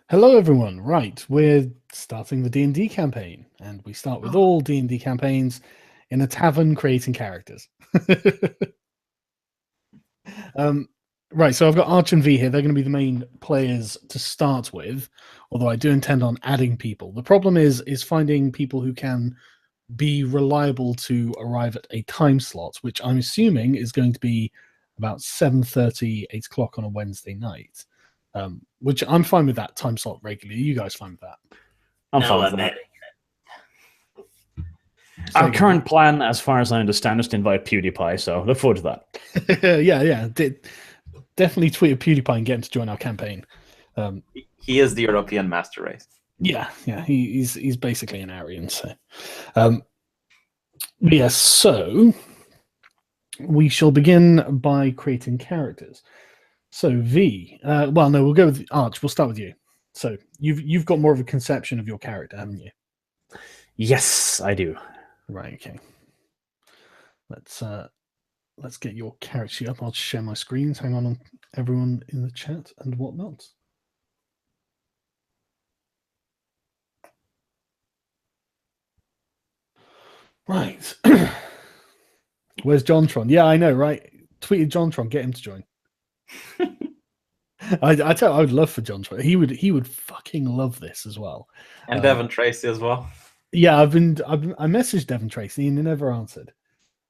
Hello, everyone. Right, we're starting the D&D campaign, and we start with all D&D campaigns in a tavern creating characters. Right, so I've got Arch and V here. They're going to be the main players to start with, although I do intend on adding people. The problem is finding people who can be reliable to arrive at a time slot, which I'm assuming is going to be about 7:30, 8 o'clock on a Wednesday night. Which I'm fine with that time slot regularly. You guys fine with that? I'm fine with that. Our current plan, as far as I understand, is to invite PewDiePie, so look forward to that. yeah. Definitely tweet at PewDiePie and get him to join our campaign. He is the European master race. Yeah, he's basically an Aryan. So, yes. So we shall begin by creating characters. So V, well, no, we'll go with Arch. We'll start with you. So you've got more of a conception of your character, haven't you? Yes, I do. Right. Okay. Let's get your character sheet up. I'll share my screens. Hang on, everyone in the chat and whatnot. Right. Where's JonTron? Yeah, I know, right? Tweeted JonTron, get him to join. I tell you, I would love for JonTron. He would fucking love this as well. And Devon Tracy as well. Yeah, I messaged Devon Tracy and he never answered.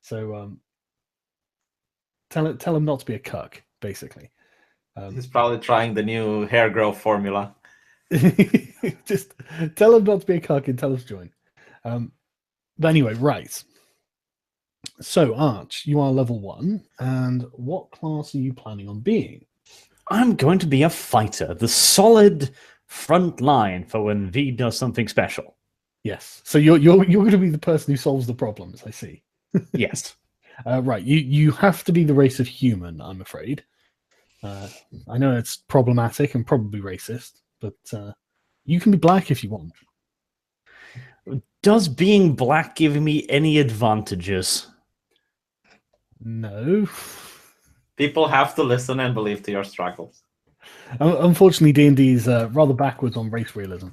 So tell him not to be a cuck, basically. He's probably trying the new hair growth formula. Just tell him not to be a cuck and tell him to join. But anyway, right. So, Arch, you are level 1, and what class are you planning on being? I'm going to be a fighter, the solid front line for when V does something special. Yes. So you're going to be the person who solves the problems, I see. Yes. Right. You have to be the race of human, I'm afraid. I know it's problematic and probably racist, but you can be black if you want. Does being black give me any advantages? No. People have to listen and believe to your struggles. Unfortunately, D&D is rather backwards on race realism.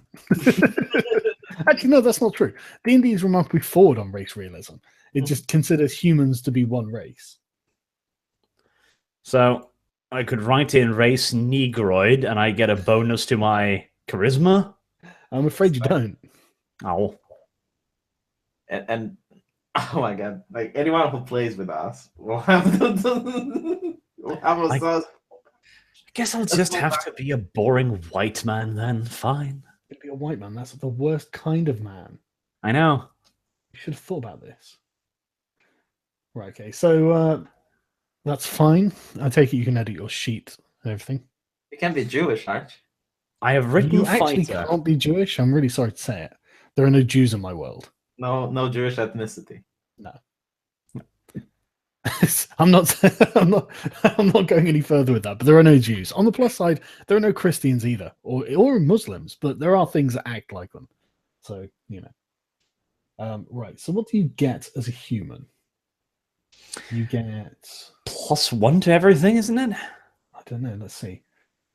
Actually, no, that's not true. D&D is remarkably forward on race realism. It just considers humans to be one race. So I could write in race Negroid and I get a bonus to my charisma? I'm afraid you don't. Oh. And oh my god, like anyone who plays with us will have I guess I'll just have to be a boring white man then. Fine. You'd be a white man. That's the worst kind of man. I know. You should have thought about this. Right, okay. So that's fine. I take it you can edit your sheet and everything. You can be Jewish, Arch. I have written you actually fighter. Can't be Jewish. I'm really sorry to say it. There are no Jews in my world. No Jewish ethnicity. No. I'm not going any further with that, but there are no Jews. On the plus side, there are no Christians either, or Muslims, but there are things that act like them. So, you know. Right, so what do you get as a human? You get +1 to everything, isn't it? I don't know, let's see.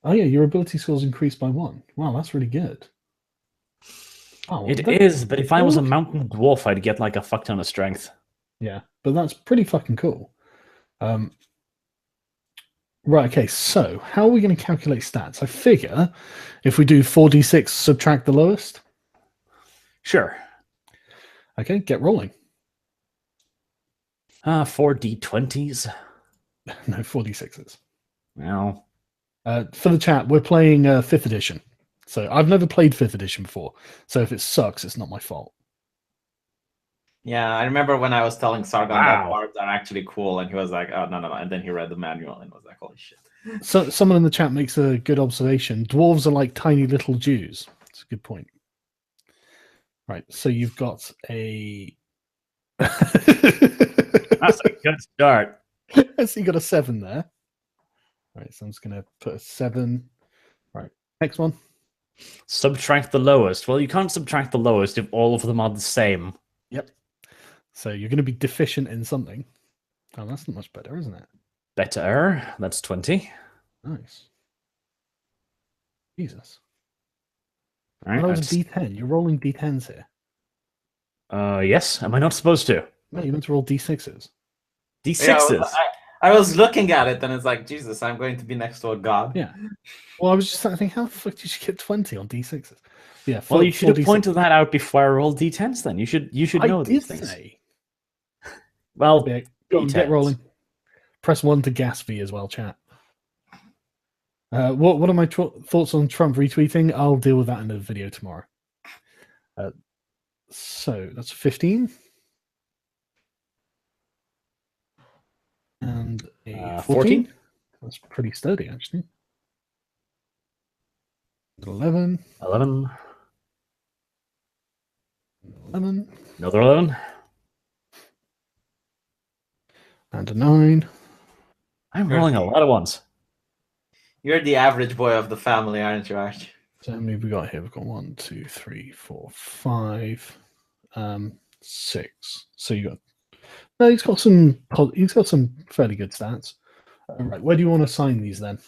Oh yeah, your ability scores increased by 1. Wow, that's really good. Oh, it is, but if I was a mountain dwarf, I'd get like a fuck ton of strength. Yeah, but that's pretty fucking cool. Right, okay, so how are we going to calculate stats? I figure if we do 4d6, subtract the lowest. Sure. Okay, get rolling. 4d20s. No, 4d6s. Well. For the chat, we're playing 5th edition. So I've never played 5th edition before. So if it sucks, it's not my fault. Yeah, I remember when I was telling Sargon that bards are actually cool, and he was like, oh, no. And then he read the manual and was like, holy shit. So someone in the chat makes a good observation. Dwarves are like tiny little Jews. That's a good point. Right, so you've got a... That's a good start. So you got a 7 there. All right, so I'm just going to put a 7. Right, next one. Subtract the lowest. Well, you can't subtract the lowest if all of them are the same. Yep. So you're going to be deficient in something. Oh, that's not much better, isn't it? Better. That's 20. Nice. Jesus. All right, That was a D10. You're rolling D10s here. yes. Am I not supposed to? No, you meant to roll D6s. D6s. I was looking at it and it's like, Jesus, I'm going to be next to a god. Yeah. Well, I was just thinking, how the fuck did you get 20 on D6s? Yeah. Well, you should have D6. pointed that out before I rolled D10s. Then you should know these things. Say. Well, Yeah, go on, get D10s. rolling. Press 1 to gas V as well, chat. What are my thoughts on Trump retweeting? I'll deal with that in a video tomorrow. So that's 15. And a 14. That's pretty sturdy, actually. 11. 11. 11. Another 11. And a 9. I'm rolling a lot of ones. You're the average boy of the family, aren't you, Arch? So how many have we got here? We've got 1, 2, 3, 4, 5, 6. So you got. No, he's got some fairly good stats. All right, where do you want to assign these then?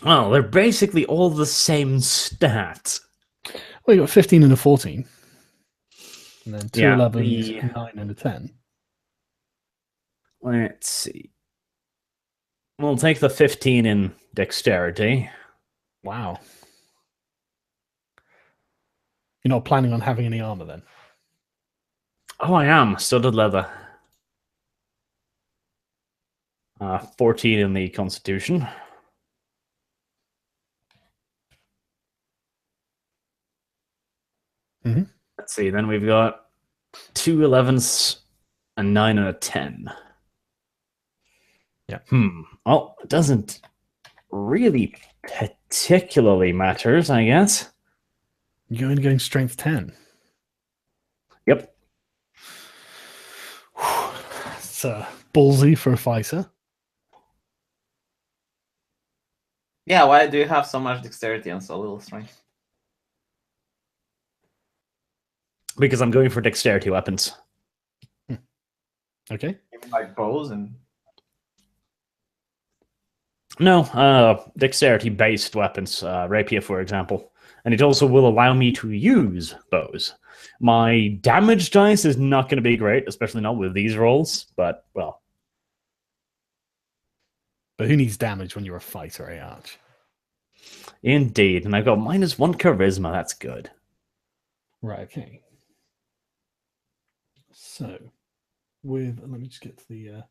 Oh, they're basically all the same stats. Well, you got 15 and a 14, and then two Yeah, 11s, a 9 and a 10. Let's see. We'll take the 15 in dexterity. Wow. You're not planning on having any armor then? Oh, I am. Studded leather. 14 in the constitution. Mm-hmm. Let's see. Then we've got 2 11s, a 9 and a 10. Yeah. Well, it doesn't really particularly matters, I guess. You're only going strength 10. Yep. It's ballsy for a fighter. Yeah, why do you have so much dexterity and so little strength? Because I'm going for dexterity weapons. Okay. Even like bows and... No, dexterity-based weapons, rapier, for example. And it also will allow me to use bows. My damage dice is not going to be great, especially not with these rolls, but, well. But who needs damage when you're a fighter, eh, Arch? Indeed, and I've got -1 charisma, that's good. Right, okay. So, let me just get to the...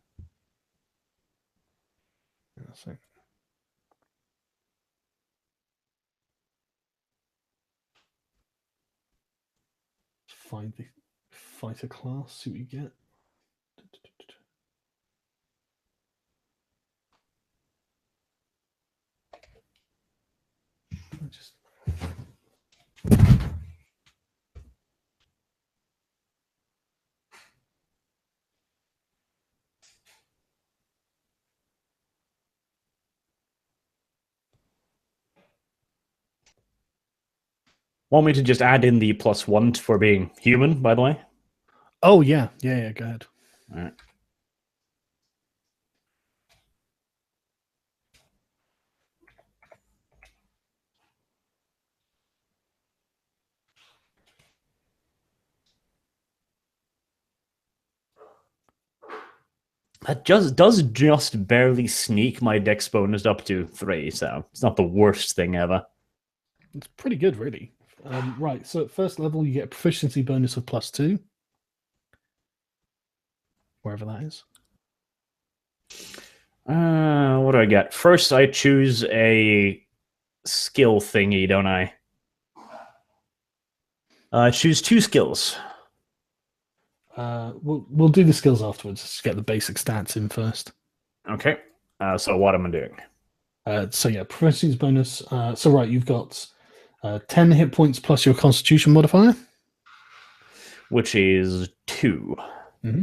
Find the fighter class, see what you get. Just... Want me to just add in the +1 for being human, by the way? Oh, yeah, go ahead. All right. That does just barely sneak my dex bonus up to 3, so it's not the worst thing ever. It's pretty good, really. Right, so at first level, you get a proficiency bonus of +2. Wherever that is. What do I get? First, I choose a skill thingy, don't I? Choose 2 skills. We'll do the skills afterwards. Just get the basic stats in first. Okay. So what am I doing? So yeah, proficiency bonus. So right, you've got 10 hit points plus your Constitution modifier, which is 2. Mm-hmm.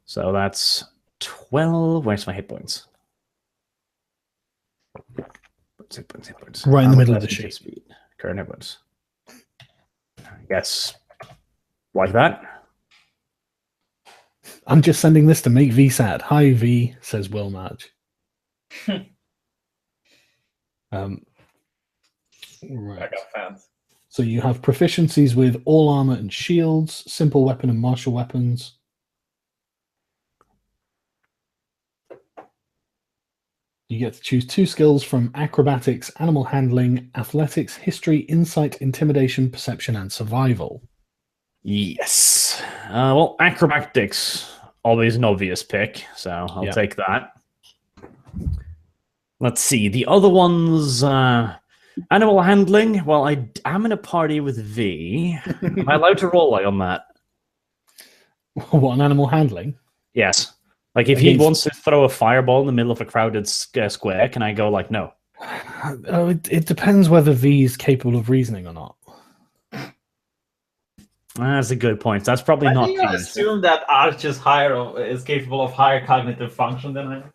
So that's 12. Where's my hit points? Hit points. Right in the middle of the sheet. Speed. Current hit points. I guess like that. I'm just sending this to make V sad. Hi V, says Will Marge. Right. I got fans. So you have proficiencies with all armor and shields, simple weapon and martial weapons. You get to choose 2 skills from acrobatics, animal handling, athletics, history, insight, intimidation, perception, and survival. Yes. Well, acrobatics, always an obvious pick, so I'll take that. Let's see. The other ones, animal handling. Well, I am in a party with V. Am I allowed to roll on that? What, an animal handling? Yes. Like, if he wants to throw a fireball in the middle of a crowded square, can I go, like, no? Oh, it depends whether V is capable of reasoning or not. That's a good point. That's probably not too useful. Assume that Arch is capable of higher cognitive function than I am.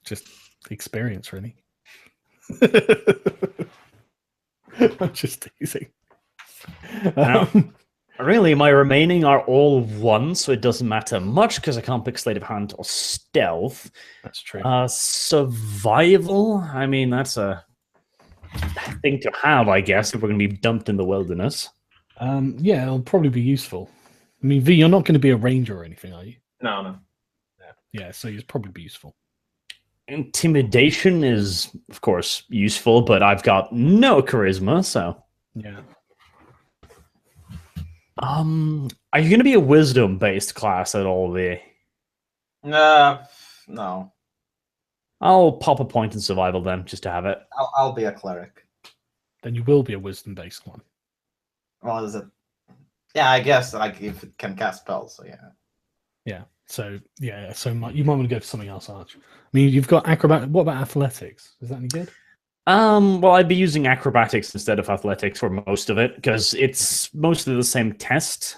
Just experience, really. I'm just teasing. Really, my remaining are all 1, so it doesn't matter much because I can't pick Sleight of Hand or Stealth. That's true. Survival, I mean, that's a thing to have, I guess, if we're going to be dumped in the wilderness. Yeah, it'll probably be useful. I mean, V, you're not going to be a ranger or anything, are you? No. Yeah, so it's probably be useful. Intimidation is, of course, useful, but I've got no charisma, so... Yeah. Are you going to be a wisdom-based class at all, V? No. I'll pop a point in survival then, just to have it. I'll be a cleric. Then you will be a wisdom-based one. Well, is it? Yeah, I guess, like, if it can cast spells, so yeah. Yeah. So, yeah, so you might want to go for something else, Arch. I mean, you've got acrobat. What about athletics? Is that any good? Well, I'd be using acrobatics instead of athletics for most of it, because it's mostly the same test.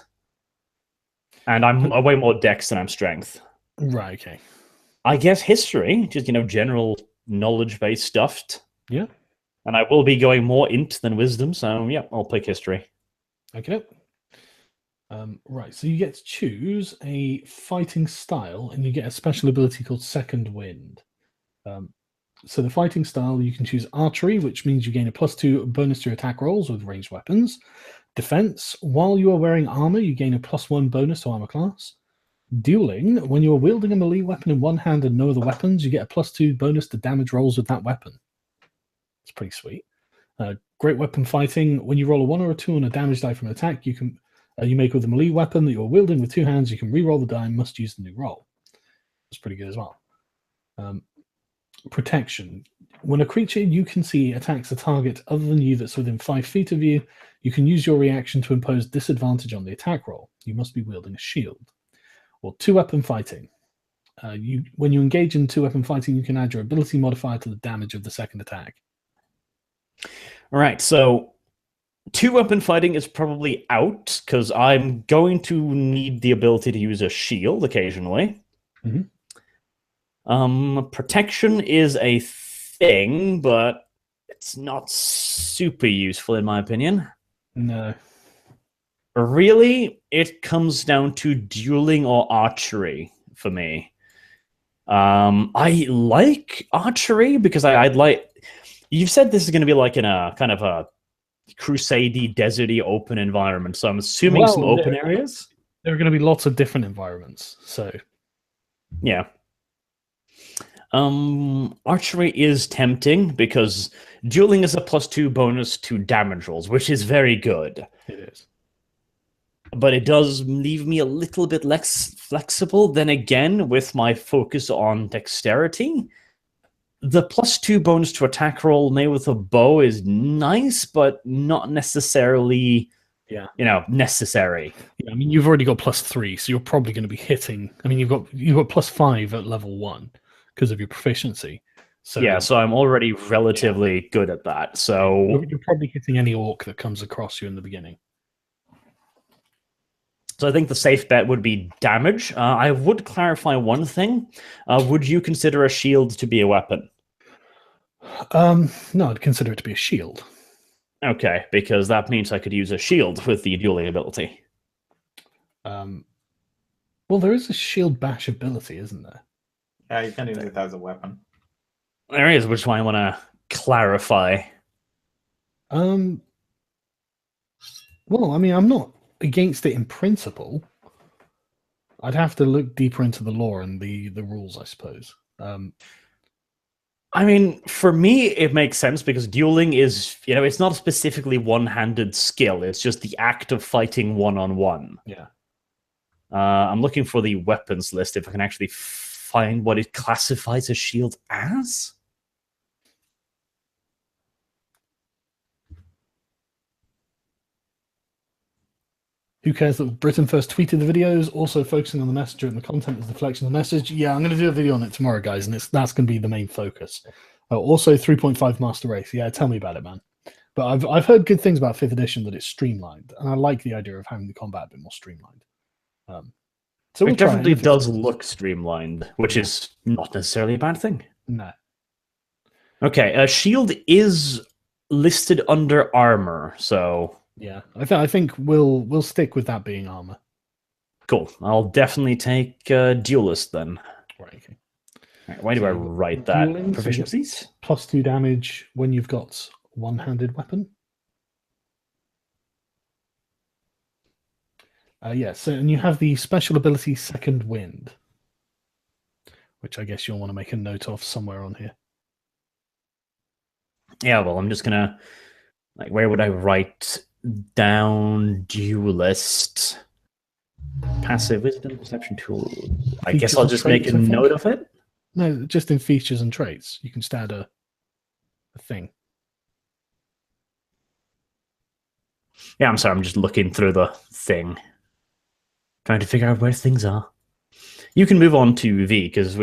And I'm way more dex than I'm strength. Right, okay. I guess history, just, general knowledge-based stuff. Yeah. And I will be going more int than wisdom, so yeah, I'll pick history. Okay. Right, so you get to choose a fighting style, and you get a special ability called Second Wind. So the fighting style, you can choose archery, which means you gain a +2 bonus to your attack rolls with ranged weapons. Defense, while you are wearing armor, you gain a +1 bonus to armor class. Dueling, when you are wielding a melee weapon in one hand and no other weapons, you get a +2 bonus to damage rolls with that weapon. It's pretty sweet. Great weapon fighting, when you roll a 1 or a 2 on a damage die from an attack, you make with a melee weapon that you're wielding with 2 hands, you can re-roll the die and must use the new roll. That's pretty good as well. Protection. When a creature you can see attacks a target other than you that's within 5 feet of you, you can use your reaction to impose disadvantage on the attack roll. You must be wielding a shield. Or 2-weapon fighting. When you engage in 2-weapon fighting, you can add your ability modifier to the damage of the second attack. All right, so 2-weapon fighting is probably out, because I'm going to need the ability to use a shield occasionally. Mm-hmm. Protection is a thing, but it's not super useful in my opinion. No. Really, it comes down to dueling or archery for me. I like archery because I'd like... You've said this is going to be like in a kind of a crusade-y, deserty, open environment, so I'm assuming some open areas? There are going to be lots of different environments, so... Yeah. Archery is tempting because dueling is a +2 bonus to damage rolls, which is very good. It is. But it does leave me a little bit less flexible. Then again, with my focus on dexterity, the +2 bonus to attack roll made with a bow is nice, but not necessarily, necessary. Yeah, I mean, you've already got +3, so you're probably going to be hitting. I mean, you've got +5 at level 1 because of your proficiency. So yeah, so I'm already relatively good at that. So you're probably hitting any orc that comes across you in the beginning. So I think the safe bet would be damage. I would clarify one thing. Would you consider a shield to be a weapon? No, I'd consider it to be a shield. Okay, because that means I could use a shield with the dueling ability. Well, there is a shield bash ability, isn't there? Yeah, you can use it as a weapon. There is, which is why I want to clarify. Well, I mean, I'm not against it in principle. I'd have to look deeper into the lore and the rules, I suppose. I mean, for me, it makes sense because dueling is, it's not specifically one-handed skill. It's just the act of fighting one-on-one. Yeah. I'm looking for the weapons list if I can actually find what it classifies a shield as. Who cares that Britain first tweeted the videos, also focusing on the messenger and the content as the deflection of the message? Yeah, I'm going to do a video on it tomorrow, guys, and that's going to be the main focus. Also, 3.5 Master Race. Yeah, tell me about it, man. But I've heard good things about 5th edition, that it's streamlined, and I like the idea of having the combat a bit more streamlined. So it definitely does look streamlined, which is not necessarily a bad thing. No. Okay, a shield is listed under armor, so yeah, I think we'll stick with that being armor. Cool. I'll definitely take duelist then. Right. Okay. Right, why do I write that? Proficiencies? +2 damage when you've got one-handed weapon. Yeah, so and you have the special ability Second Wind, which I guess you'll want to make a note of somewhere on here. Yeah, well, I'm just gonna where would I write down duelist? Passive wisdom perception tool. I guess I'll just make a note of it. No, just in features and traits. You can just add a thing. Yeah, I'm sorry, I'm just looking through the thing. Trying to figure out where things are. You can move on to V because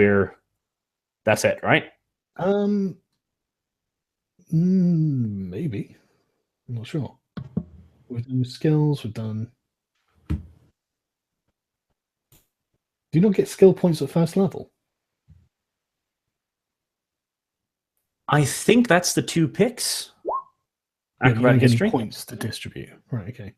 that's it, right? Maybe. I'm not sure. We've done skills, we've done. Do you not get skill points at first level? I think that's the 2 picks. Yeah, you don't get any points to distribute. Right, okay.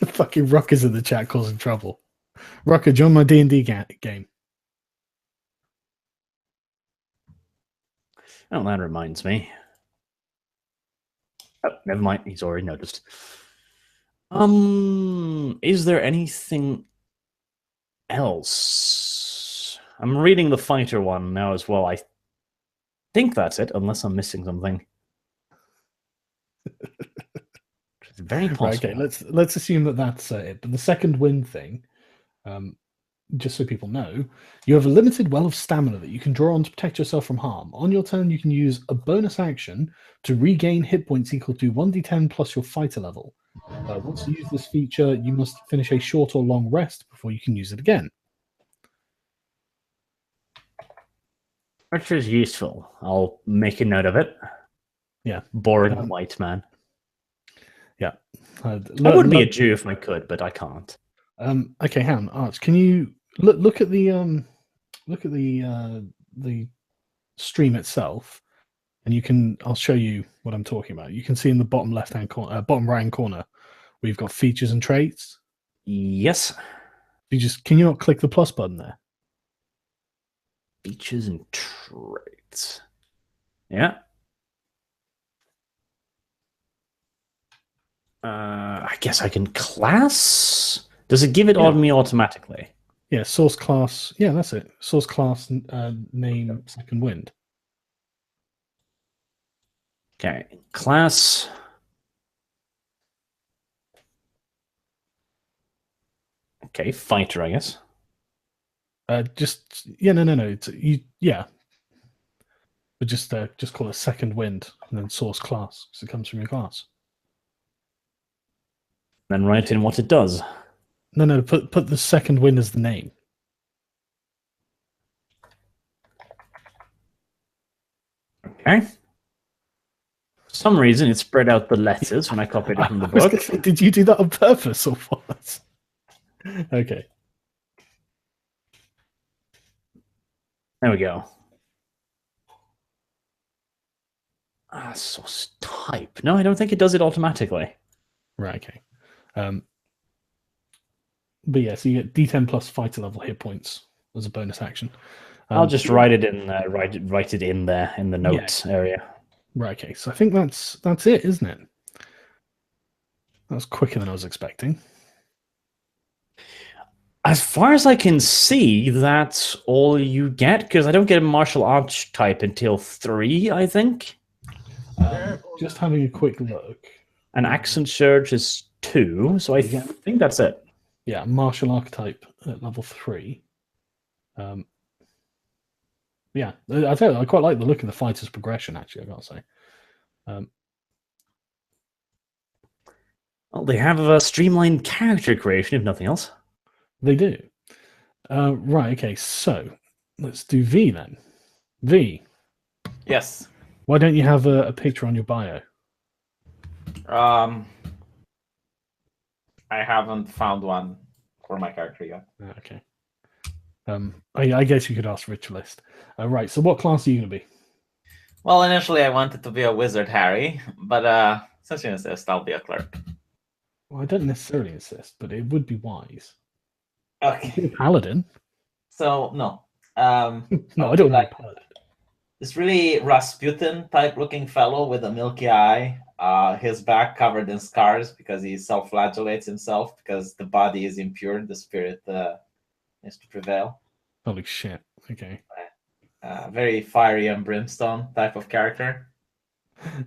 Fucking Rucker's in the chat causing trouble. Rucker, join my D&D game. Oh, that reminds me. Oh, never mind. He's already noticed. Is there anything else? I'm reading the fighter one now as well. I think that's it, unless I'm missing something. It's very possible. Right, okay, let's assume that that's it. But the Second Wind thing, just so people know, you have a limited well of stamina that you can draw on to protect yourself from harm. On your turn, you can use a bonus action to regain hit points equal to 1d10 plus your fighter level. Once you use this feature, you must finish a short or long rest before you can use it again. Which is useful. I'll make a note of it. Yeah. Boring white man. Yeah. I would be a Jew if I could, but I can't. Okay, Han, Arch, can you look at the stream itself, and I'll show you what I'm talking about. You can see in the bottom left-hand corner, bottom right-hand corner, we've got features and traits. Yes. Can you not click the plus button there? Features and traits. Yeah. I guess I can class. Does it give it on me automatically? Yeah, source class. Yeah, that's it. Source class name Second Wind. Okay, class. Okay, fighter, I guess. No. It's but just call it Second Wind and then source class because it comes from your class. Then write in what it does. No, put the Second Wind as the name. Okay. For some reason, it spread out the letters when I copied it from the book. Say, did you do that on purpose or what? Okay. There we go. Source type. No, I don't think it does it automatically. Right. Okay. But yeah, so you get D10 plus fighter level hit points as a bonus action. I'll just write it in. Write it in there in the notes area. Right. Okay. So I think that's it, isn't it? That was quicker than I was expecting. As far as I can see, that's all you get, because I don't get a martial arts type until 3, I think. Just having a quick look. An accent surge is 2, so I think that's it. Yeah, martial archetype at level 3. Yeah, I tell you, I quite like the look of the fighter's progression, actually, I gotta say. Well, they have a streamlined character creation, if nothing else. They do. Right, okay, so let's do V then. V. Yes. Why don't you have a picture on your bio? I haven't found one for my character yet. Okay. I guess you could ask Ritualist. Right, so what class are you going to be? Well, initially I wanted to be a wizard, Harry, but since you insist, I'll be a cleric. Well, I don't necessarily insist, but it would be wise. Okay. Paladin? So, no. No, I don't like Paladin. This really Rasputin type looking fellow with a milky eye, his back covered in scars because he self-flagellates himself because the body is impure, the spirit is to prevail. Holy shit. Okay. Very fiery and brimstone type of character.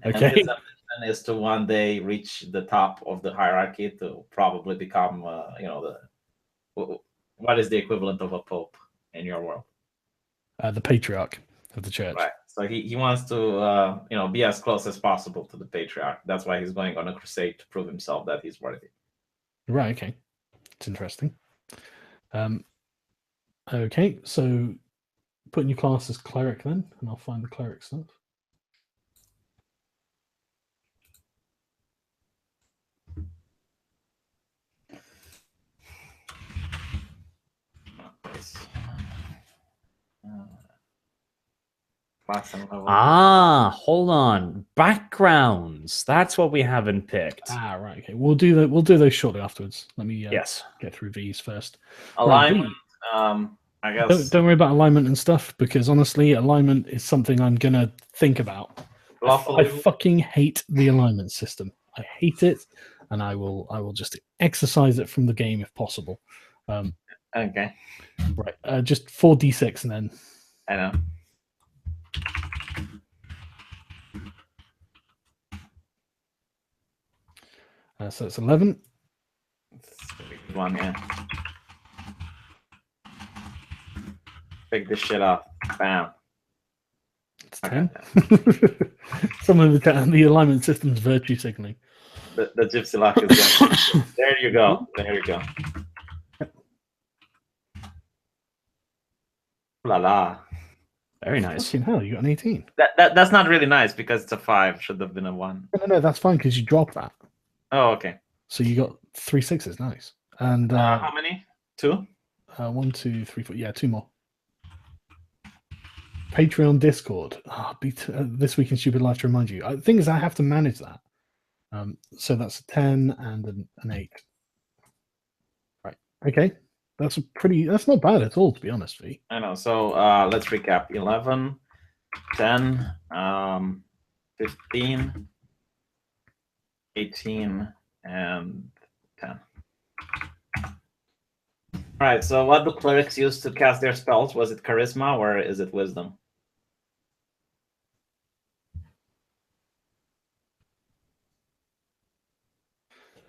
Okay. And his ambition is to one day reach the top of the hierarchy to probably become, what is the equivalent of a pope in your world? The patriarch of the church. Right. So he wants to, be as close as possible to the patriarch. That's why he's going on a crusade to prove himself that he's worthy. Right. Okay. It's interesting. Okay. So put in your class as cleric then, and I'll find the cleric stuff. Hold on. Backgrounds. That's what we haven't picked. Right. Okay. We'll do that. We'll do those shortly afterwards. Let me get through these first. Alignment. I guess. Don't worry about alignment and stuff, because honestly, alignment is something I'm gonna think about. I fucking hate the alignment system. I hate it, and I will just exercise it from the game if possible. Okay. Right. Just 4d6 and then. I know. So it's 11. Good one, yeah. Pick this shit up. Bam. It's 10. Some of the alignment system's virtue signaling. The gypsy lock is going. There you go. There you go. La la. Very nice. Fucking hell, you got an 18. That's not really nice because it's a 5. Should have been a 1. No, that's fine because you dropped that. Oh, okay. So you got 3 6s. Nice. And how many? 2? 1, 2, 3, 4. Yeah, 2 more. Patreon, Discord. This week in Stupid Life to remind you. The thing is, I have to manage that. So that's a 10 and an 8. Right. Okay. That's not bad at all, to be honest, V. I know. So let's recap. 11, 10, 15, 18, and 10. All right. So what do clerics use to cast their spells? Was it charisma or is it wisdom?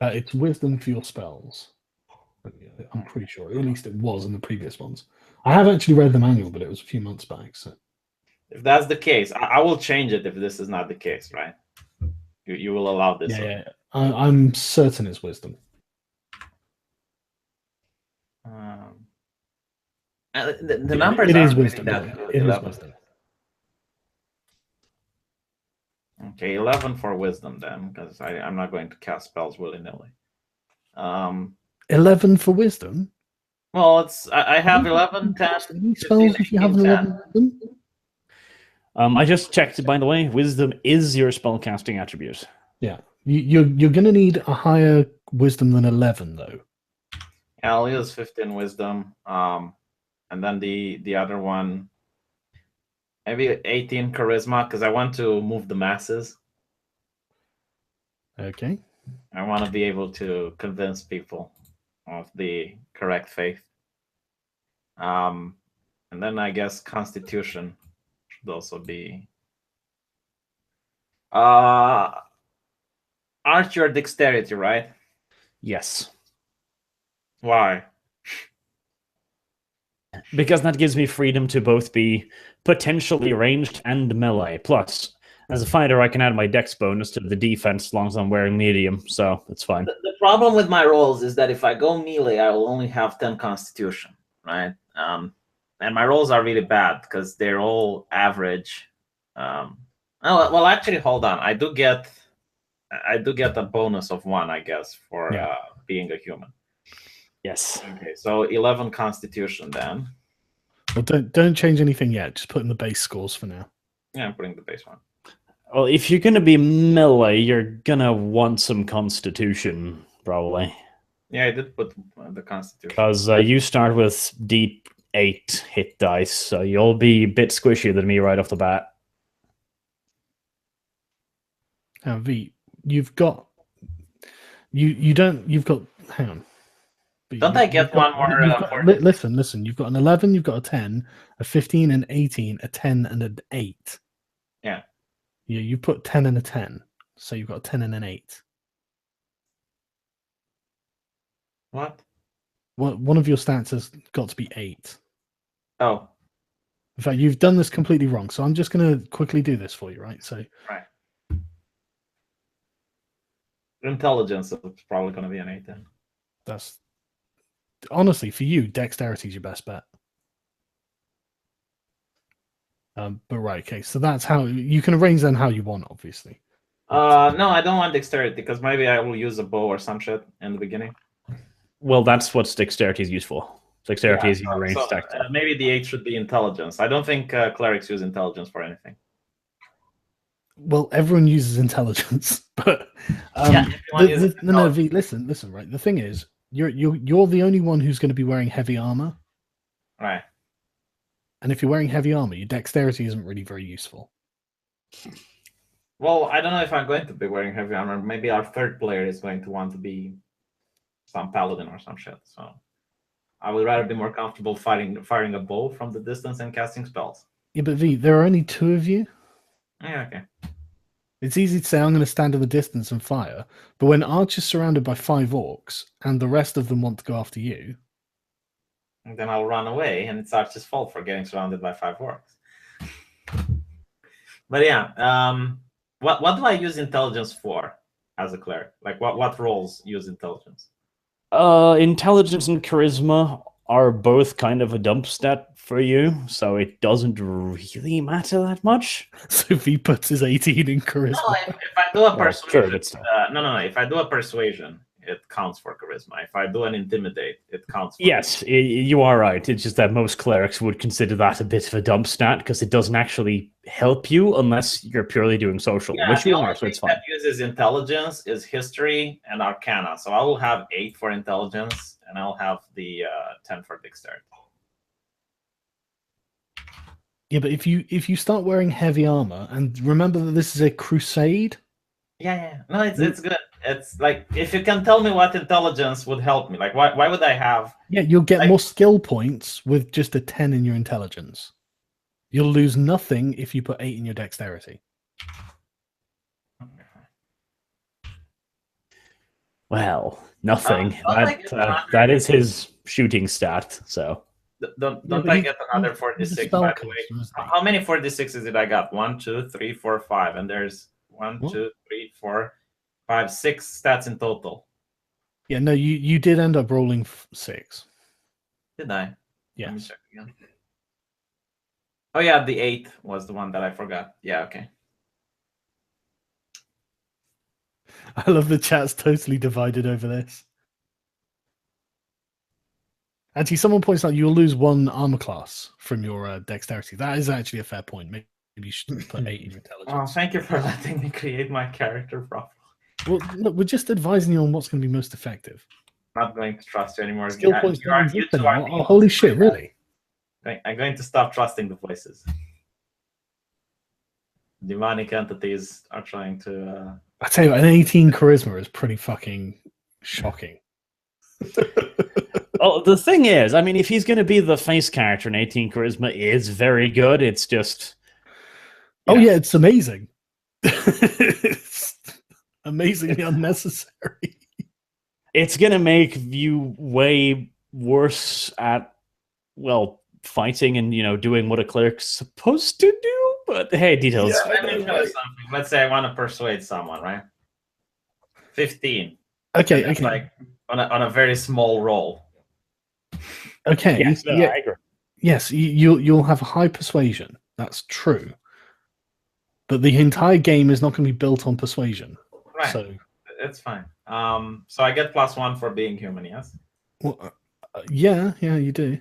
It's wisdom for your spells. I'm pretty sure. At least it was in the previous ones. I have actually read the manual, but it was a few months back. So, if that's the case, I will change it if this is not the case, right? You will allow this. Yeah. I'm certain it's wisdom. The numbers. It is wisdom. It is wisdom. Okay, 11 for wisdom then, because I'm not going to cast spells willy-nilly. 11 for wisdom? Well, I have 11, 10, spells if you have 11 wisdom? I just checked, by the way. Wisdom is your spellcasting attribute. Yeah, you're going to need a higher wisdom than 11, though. Yeah, I'll use 15 wisdom. And then the other one, maybe 18 charisma, because I want to move the masses. Okay. I want to be able to convince people of the correct faith. And then I guess Constitution should also be. Art your dexterity, right? Yes. Why? Because that gives me freedom to both be potentially ranged and melee. Plus, as a fighter, I can add my dex bonus to the defense as long as I'm wearing medium, so it's fine. The problem with my rolls is that if I go melee, I will only have 10 Constitution, right? And my rolls are really bad because they're all average. Oh well, actually, hold on. I do get a bonus of 1, I guess, for being a human. Yes. Okay, so 11 Constitution then. Well, don't change anything yet. Just put in the base scores for now. Yeah, I'm putting the base one. Well, if you're going to be melee, you're going to want some Constitution, probably. Yeah, I did put the Constitution. Because you start with D8 hit dice, so you'll be a bit squishier than me right off the bat. Now, V, you've got... You've got... Hang on. Don't I get one more? Listen. You've got an 11, you've got a 10, a 15, an 18, a 10, and an 8. Yeah. Yeah, you put 10 and a 10, so you've got a 10 and an 8. What? Well, one of your stats has got to be 8. Oh. In fact, you've done this completely wrong, so I'm just going to quickly do this for you, right? So. Right. Intelligence is probably going to be an 8 then. That's honestly for you. Dexterity is your best bet. But right, okay. So that's how you can arrange then how you want, obviously. No, I don't want dexterity because maybe I will use a bow or some shit in the beginning. Well, that's what dexterity is used for. Dexterity is your ranged attack. Maybe the 8 should be intelligence. I don't think clerics use intelligence for anything. Well, everyone uses intelligence, but V, listen. Right, the thing is, you're the only one who's going to be wearing heavy armor, right? And if you're wearing heavy armor, your dexterity isn't really very useful. Well, I don't know if I'm going to be wearing heavy armor. Maybe our third player is going to want to be some paladin or some shit. So I would rather be more comfortable firing a bow from the distance and casting spells. Yeah, but V, there are only 2 of you. Yeah, okay. It's easy to say I'm going to stand in the distance and fire, but when Arch is surrounded by 5 orcs and the rest of them want to go after you, and then I'll run away, and it's Arch's fault for getting surrounded by 5 orcs. But yeah, what do I use intelligence for as a cleric? Like what roles use intelligence? Intelligence and charisma are both kind of a dump stat for you, so it doesn't really matter that much. So if he puts his 18 in charisma. No, if I do a persuasion, no. If I do a persuasion, it counts for charisma. If I do an intimidate, it counts for yes, you are right. It's just that most clerics would consider that a bit of a dump stat because it doesn't actually help you unless you're purely doing social, which you are, so it's fine. That uses intelligence is history and arcana. So I will have 8 for intelligence, and I'll have the 10 for dexterity. Yeah, but if you start wearing heavy armor, and remember that this is a crusade. Yeah. No, it's good. It's like if you can tell me what intelligence would help me. Like why would I have? Yeah, you'll get more skill points with just a 10 in your intelligence. You'll lose nothing if you put 8 in your dexterity. Well, nothing. That is his shooting stat. So don't I get another 46? By the way, how many 46s did I got? 1, 2, 3, 4, 5, and there's 1, 2, 3, 4, 5, 6 stats in total. Yeah, no, you did end up rolling 6. Did I? Yeah. Let me check again. Oh yeah, the 8 was the one that I forgot. Yeah, okay. I love the chat's totally divided over this. Actually, someone points out you'll lose 1 armor class from your dexterity. That is actually a fair point. Maybe you should put 8 in Oh, intelligence. thank you for letting me create my character properly. Well, look, we're just advising you on what's going to be most effective. Not going to trust you anymore. Skill Yeah, points you don't are- exist you two are anymore. Oh, demons. holy shit, really? I'm going to stop trusting the voices. Demonic entities are trying to. I tell you what, an 18 charisma is pretty fucking shocking. Oh, the thing is, I mean, if he's going to be the face character, an 18 charisma is very good. It's just. Oh, yeah, it's amazing. It's amazingly unnecessary. It's going to make you way worse at, well, fighting and, doing what a cleric's supposed to do. But hey, details. Yeah, let me try something. Let's say I want to persuade someone, right? 15. Okay, That's okay. like on a very small roll. Okay. Yes, no, I agree. Yes, you'll have high persuasion. That's true. But the entire game is not going to be built on persuasion. Right. So it's fine. So I get +1 for being human, yes? well, yeah, you do.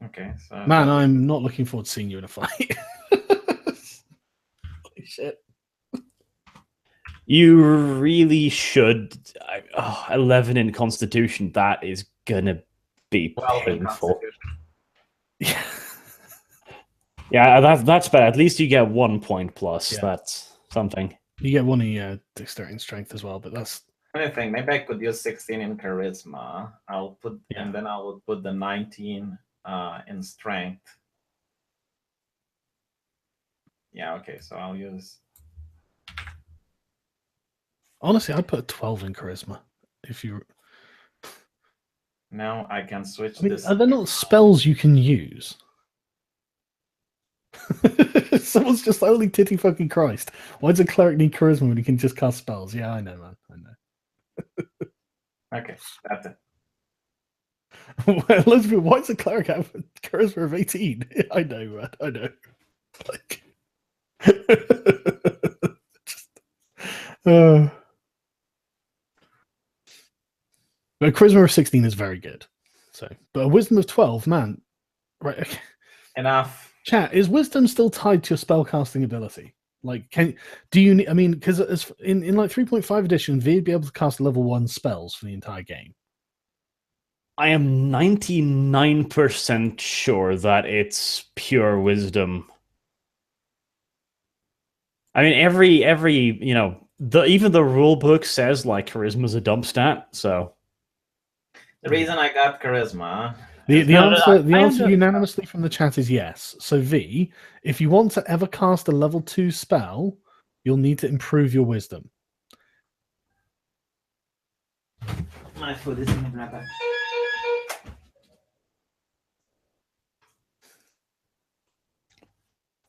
Okay. So Man, I'm not looking forward to seeing you in a fight. Holy shit. You really should. 11 in Constitution, that is going to be 12 in painful. Constitution. Yeah. Yeah, that's better. At least you get 1 point plus. Yeah. That's something. You get one in your dexterity and strength as well, but that's I think maybe I could use 16 in charisma. I'll put Yeah. and then I will put the 19 in strength. Yeah, okay, so I'll use honestly I'd put a 12 in charisma if you now I can switch I mean, this. are there not spells you can use? Someone's just holy titty fucking Christ. Why does a cleric need charisma when he can just cast spells? Yeah, I know, man. I know. Okay, that's it. Well, let's be, why does a cleric have a charisma of 18? I know, man. I know. Like, but charisma of 16 is very good. So, but a wisdom of 12, man. Right. Okay. Enough. Chat, is wisdom still tied to your spellcasting ability? Like, do you? I mean, because in like 3.5 edition, V'd be able to cast level 1 spells for the entire game. I am 99% sure that it's pure wisdom. I mean, every even the rule book says like charisma's a dump stat. So The reason I got charisma. The answer I unanimously from the chat is yes. So V, if you want to ever cast a level 2 spell, you'll need to improve your wisdom. My food is in the grab.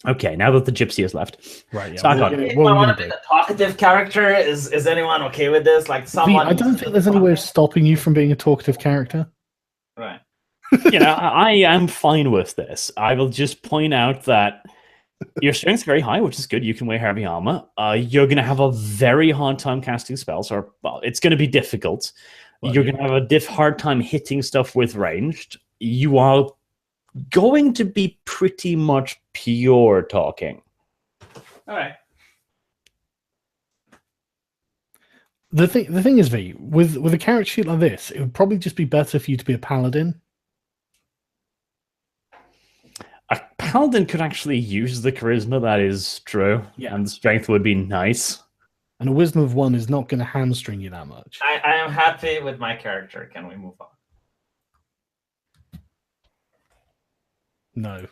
okay, now that the gypsy has left, Right. Yeah. Sargon. If I want to be the talkative character, is anyone okay with this? Like V, someone. I don't think there's any way of stopping you from being a talkative character. Right. I am fine with this. I will just point out that your strength's very high, which is good. You can wear heavy armor. You're going to have a very hard time casting spells, or well, it's going to be difficult. Well, You're going to have a hard time hitting stuff with ranged. You are going to be pretty much pure talking. All right. The thing is, V, with a character sheet like this, it would probably just be better for you to be a paladin. A paladin could actually use the charisma, that is true. Yeah. And the strength would be nice. And a wisdom of 1 is not going to hamstring you that much. I am happy with my character. Can we move on? No.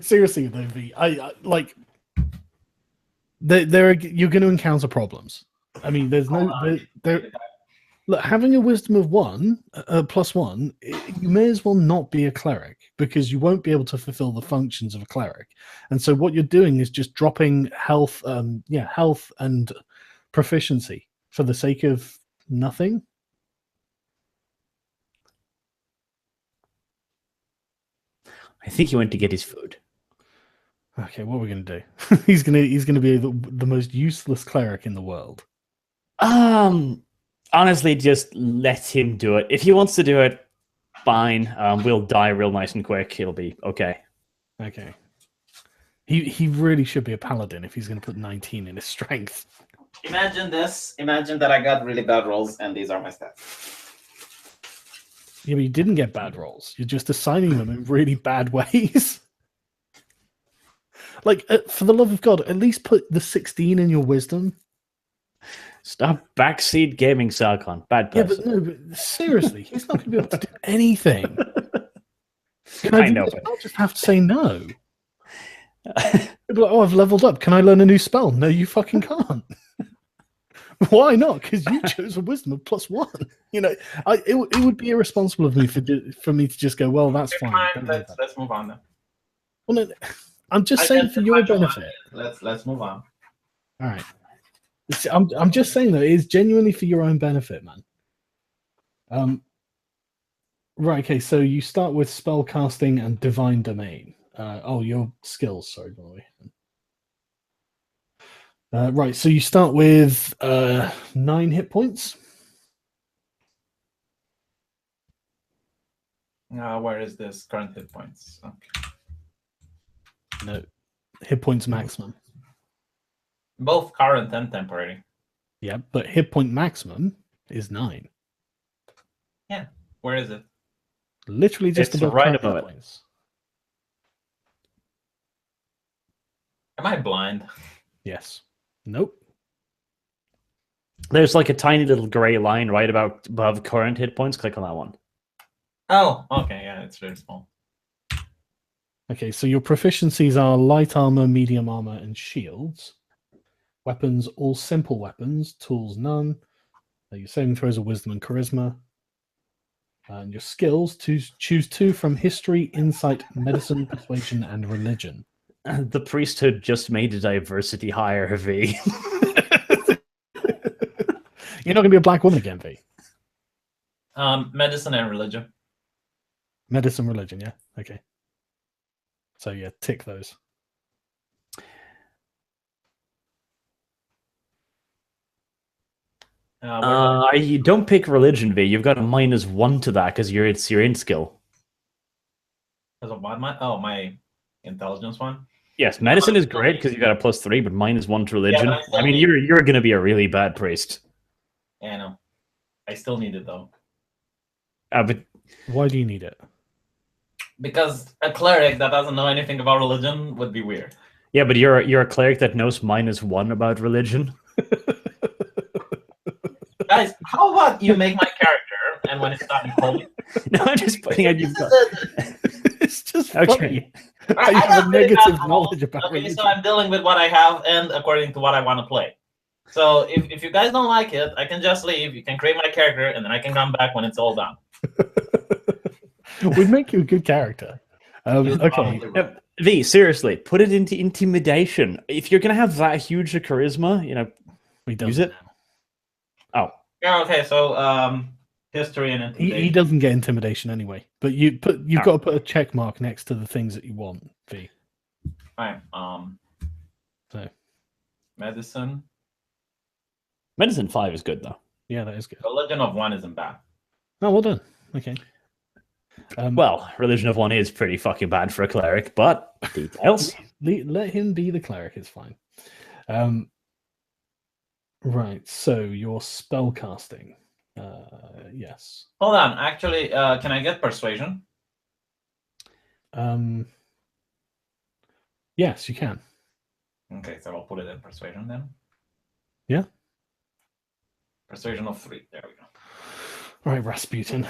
Seriously, though, V, I like. You're going to encounter problems. I mean, there's no there. Look, having a wisdom of 1 +1, you may as well not be a cleric because you won't be able to fulfill the functions of a cleric. And so what you're doing is just dropping health, health and proficiency for the sake of nothing. I think he went to get his food. Okay, what are we going to do? he's gonna be the most useless cleric in the world. Honestly, just let him do it. If he wants to do it, fine. We'll die real nice and quick. It'll be okay. Okay. He really should be a paladin if he's going to put 19 in his strength. Imagine this. Imagine that I got really bad rolls, and these are my stats. Yeah, but you didn't get bad rolls. You're just assigning them in really bad ways. Like, for the love of God, at least put the 16 in your wisdom. Stop backseat gaming, Sargon. Bad Yeah, person. but no, but seriously, he's not going to be able to do anything. Can I do know. this? I'll just have to say no. He'll be like, oh, I've leveled up. Can I learn a new spell? No, you fucking can't. Why not? Because you chose a wisdom of +1. You know, it would be irresponsible of me for me to just go, well, that's fine. Let's move on then. Well, no, I'm just saying for your benefit. Let's move on. All right. I'm just saying though, it is genuinely for your own benefit, man. Right. Okay. So you start with spell casting and divine domain. Your skills. Sorry, by the way. Right. So you start with 9 hit points. Where is this current hit points? Okay. No, hit points maximum. Both current and temporary. Yeah, but hit point maximum is 9. Yeah. Where is it? Literally just It's above right current above hit it. points. Am I blind? Yes. Nope. There's like a tiny little gray line right about above current hit points. Click on that one. Oh, okay. Yeah, it's very small. Okay, so your proficiencies are light armor, medium armor, and shields. Weapons, all simple weapons. Tools, none. Your saving throws are wisdom and charisma. And your skills, choose 2 from history, insight, medicine, persuasion, and religion. The priesthood just made a diversity higher, V. You're not going to be a black woman again, V. Medicine and religion. Medicine, religion, yeah. Okay. So yeah, tick those. You don't pick religion, V. You've got a -1 to that because it's your int skill. Because of what? My intelligence one? Yes, medicine is great because you got a +3, but -1 to religion. Yeah, I mean, you're going to be a really bad priest. Yeah, I know. I still need it though. But Why do you need it? Because a cleric that doesn't know anything about religion would be weird. yeah, but you're a cleric that knows -1 about religion. Guys, how about you make my character and when it's not included? No, I'm just putting out you've got. It's just Okay. funny. I You have have negative really bad knowledge rules. about Okay, religion. so I'm dealing with what I have and according to what I want to play. So if you guys don't like it, I can just leave. You can create my character, and then I can come back when it's all done. We'd make you a good character. You're Okay. probably right. V, seriously, put it into intimidation. If you're going to have that huge a charisma, We don't use it. Oh, Yeah, okay, so history and He intimidation. doesn't get intimidation anyway. But you've got to put a check mark next to the things that you want, V. Fine. So Medicine. medicine 5 is good though. yeah, that is good. Religion of 1 isn't bad. Oh, well done. Okay. Well, religion of 1 is pretty fucking bad for a cleric, but details. Let him be the cleric. It's fine. Right. So your spell casting. Yes. Hold on. Actually, can I get persuasion? Yes, you can. Okay, so I'll put it in persuasion then. Yeah. Persuasion of 3. There we go. All right, Rasputin.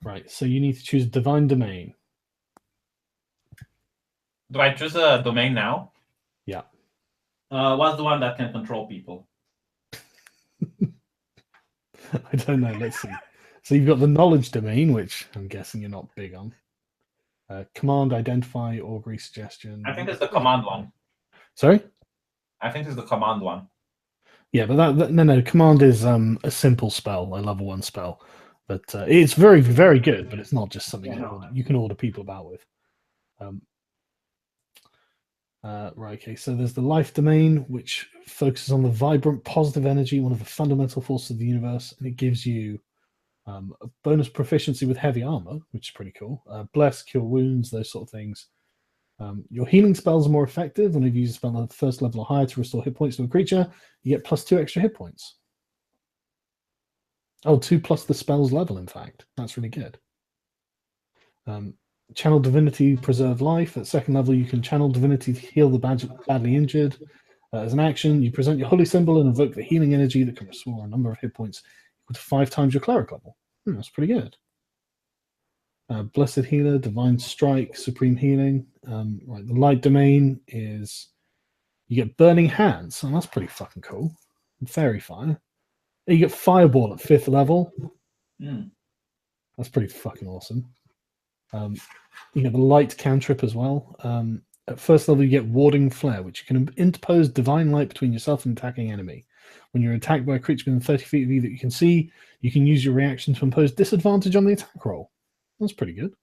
Right. So you need to choose divine domain. Do I choose a domain now? Yeah. What's the one that can control people? I don't know. Let's see. So you've got the knowledge domain, which I'm guessing you're not big on. Command, identify, augury, suggestion. I think it's the command one. Sorry? I think it's the command one. Yeah, but no. Command is a simple spell, a level 1 spell. But it's very, very good, but it's not just something you can order people about with. Right, okay, so there's the life domain, which focuses on the vibrant, positive energy, one of the fundamental forces of the universe, and it gives you A bonus proficiency with heavy armor, which is pretty cool. Bless, cure wounds, those sort of things. Your healing spells are more effective. Whenever you use a spell at the first level or higher to restore hit points to a creature, you get +2 extra hit points. Oh, 2 plus the spell's level, in fact. That's really good. Channel Divinity, preserve life. At second level, you can channel Divinity to heal the badly injured. As an action, you present your holy symbol and invoke the healing energy that can restore a number of hit points equal to 5 times your cleric level. That's pretty good. Blessed Healer, Divine Strike, Supreme Healing. Right, the light domain is you get Burning Hands, and that's pretty fucking cool. Fairy Fire. You get Fireball at 5th level. That's pretty fucking awesome. You get the Light Cantrip as well. At first level, you get Warding Flare, which you can interpose divine light between yourself and attacking enemy. When you're attacked by a creature within 30 feet of you that you can see, you can use your reaction to impose disadvantage on the attack roll. That's pretty good.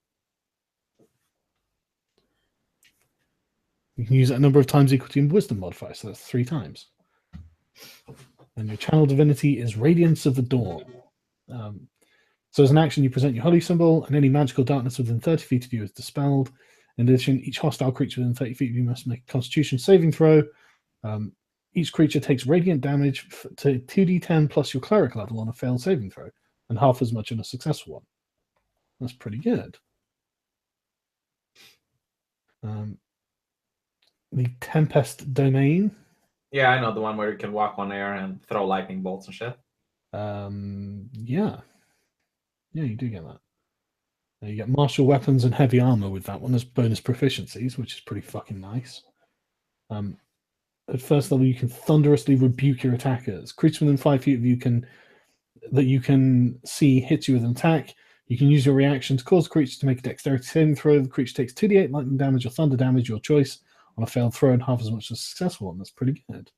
You can use it a number of times equal to your wisdom modifier, so that's 3 times. And your channel divinity is Radiance of the Dawn. So as an action, you present your holy symbol, and any magical darkness within 30 feet of you is dispelled. In addition, each hostile creature within 30 feet of you must make a Constitution saving throw. Each creature takes radiant damage to 2d10 plus your cleric level on a failed saving throw, and half as much on a successful one. That's pretty good. The Tempest Domain. Yeah, I know, the one where you can walk on air and throw lightning bolts and shit. Yeah, you do get that. You get martial weapons and heavy armor with that one as bonus proficiencies, which is pretty fucking nice. At first level, you can thunderously rebuke your attackers. Creatures within 5 feet of you that you can see hits you with an attack. You can use your reaction to cause the creature to make a dexterity saving throw. The creature takes 2d8 lightning damage or thunder damage, your choice, on a failed throw, and half as much as a successful one. That's pretty good.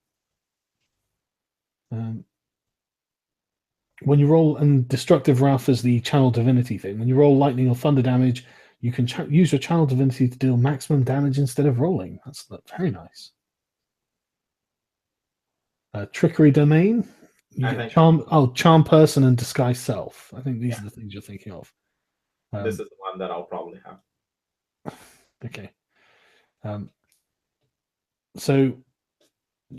When you roll, and Destructive Wrath is the channel divinity thing. When you roll lightning or thunder damage, you can use your channel divinity to deal maximum damage instead of rolling. That's very nice. Trickery Domain. You get Charm Person and Disguise Self. I think these are the things you're thinking of. This is the one that I'll probably have. Okay. So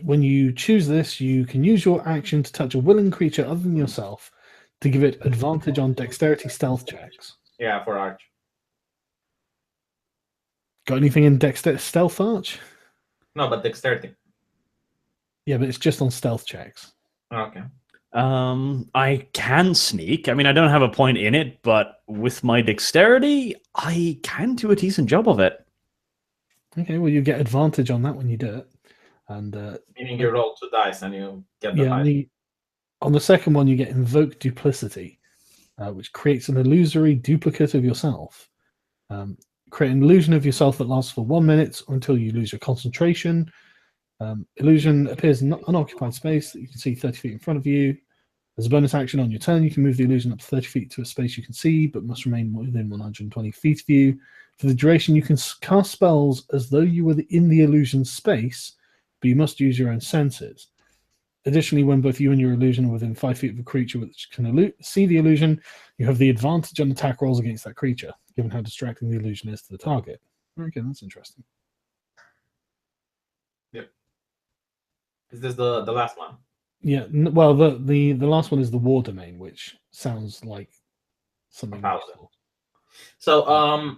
when you choose this, you can use your action to touch a willing creature other than yourself to give it advantage on dexterity stealth checks. Yeah, for Arch. Got anything in dexterity stealth, Arch? No, but dexterity. Yeah, but it's just on stealth checks. Okay. I can sneak. I mean, I don't have a point in it, but with my dexterity, I can do a decent job of it. Okay, well, you get advantage on that when you do it. And meaning you roll 2 dice and you get the dice. On the second one, you get Invoke Duplicity, which creates an illusory duplicate of yourself. Create an illusion of yourself that lasts for 1 minute or until you lose your concentration. Illusion appears in unoccupied space that you can see 30 feet in front of you. As a bonus action on your turn, you can move the illusion up to 30 feet to a space you can see, but must remain within 120 feet of you. For the duration, you can cast spells as though you were in the illusion space, but you must use your own senses. Additionally, when both you and your illusion are within 5 feet of a creature which can see the illusion, you have the advantage on attack rolls against that creature, given how distracting the illusion is to the target. Okay, that's interesting. Yep. Is this the last one? Yeah, well, the last one is the War Domain, which sounds like something useful. So,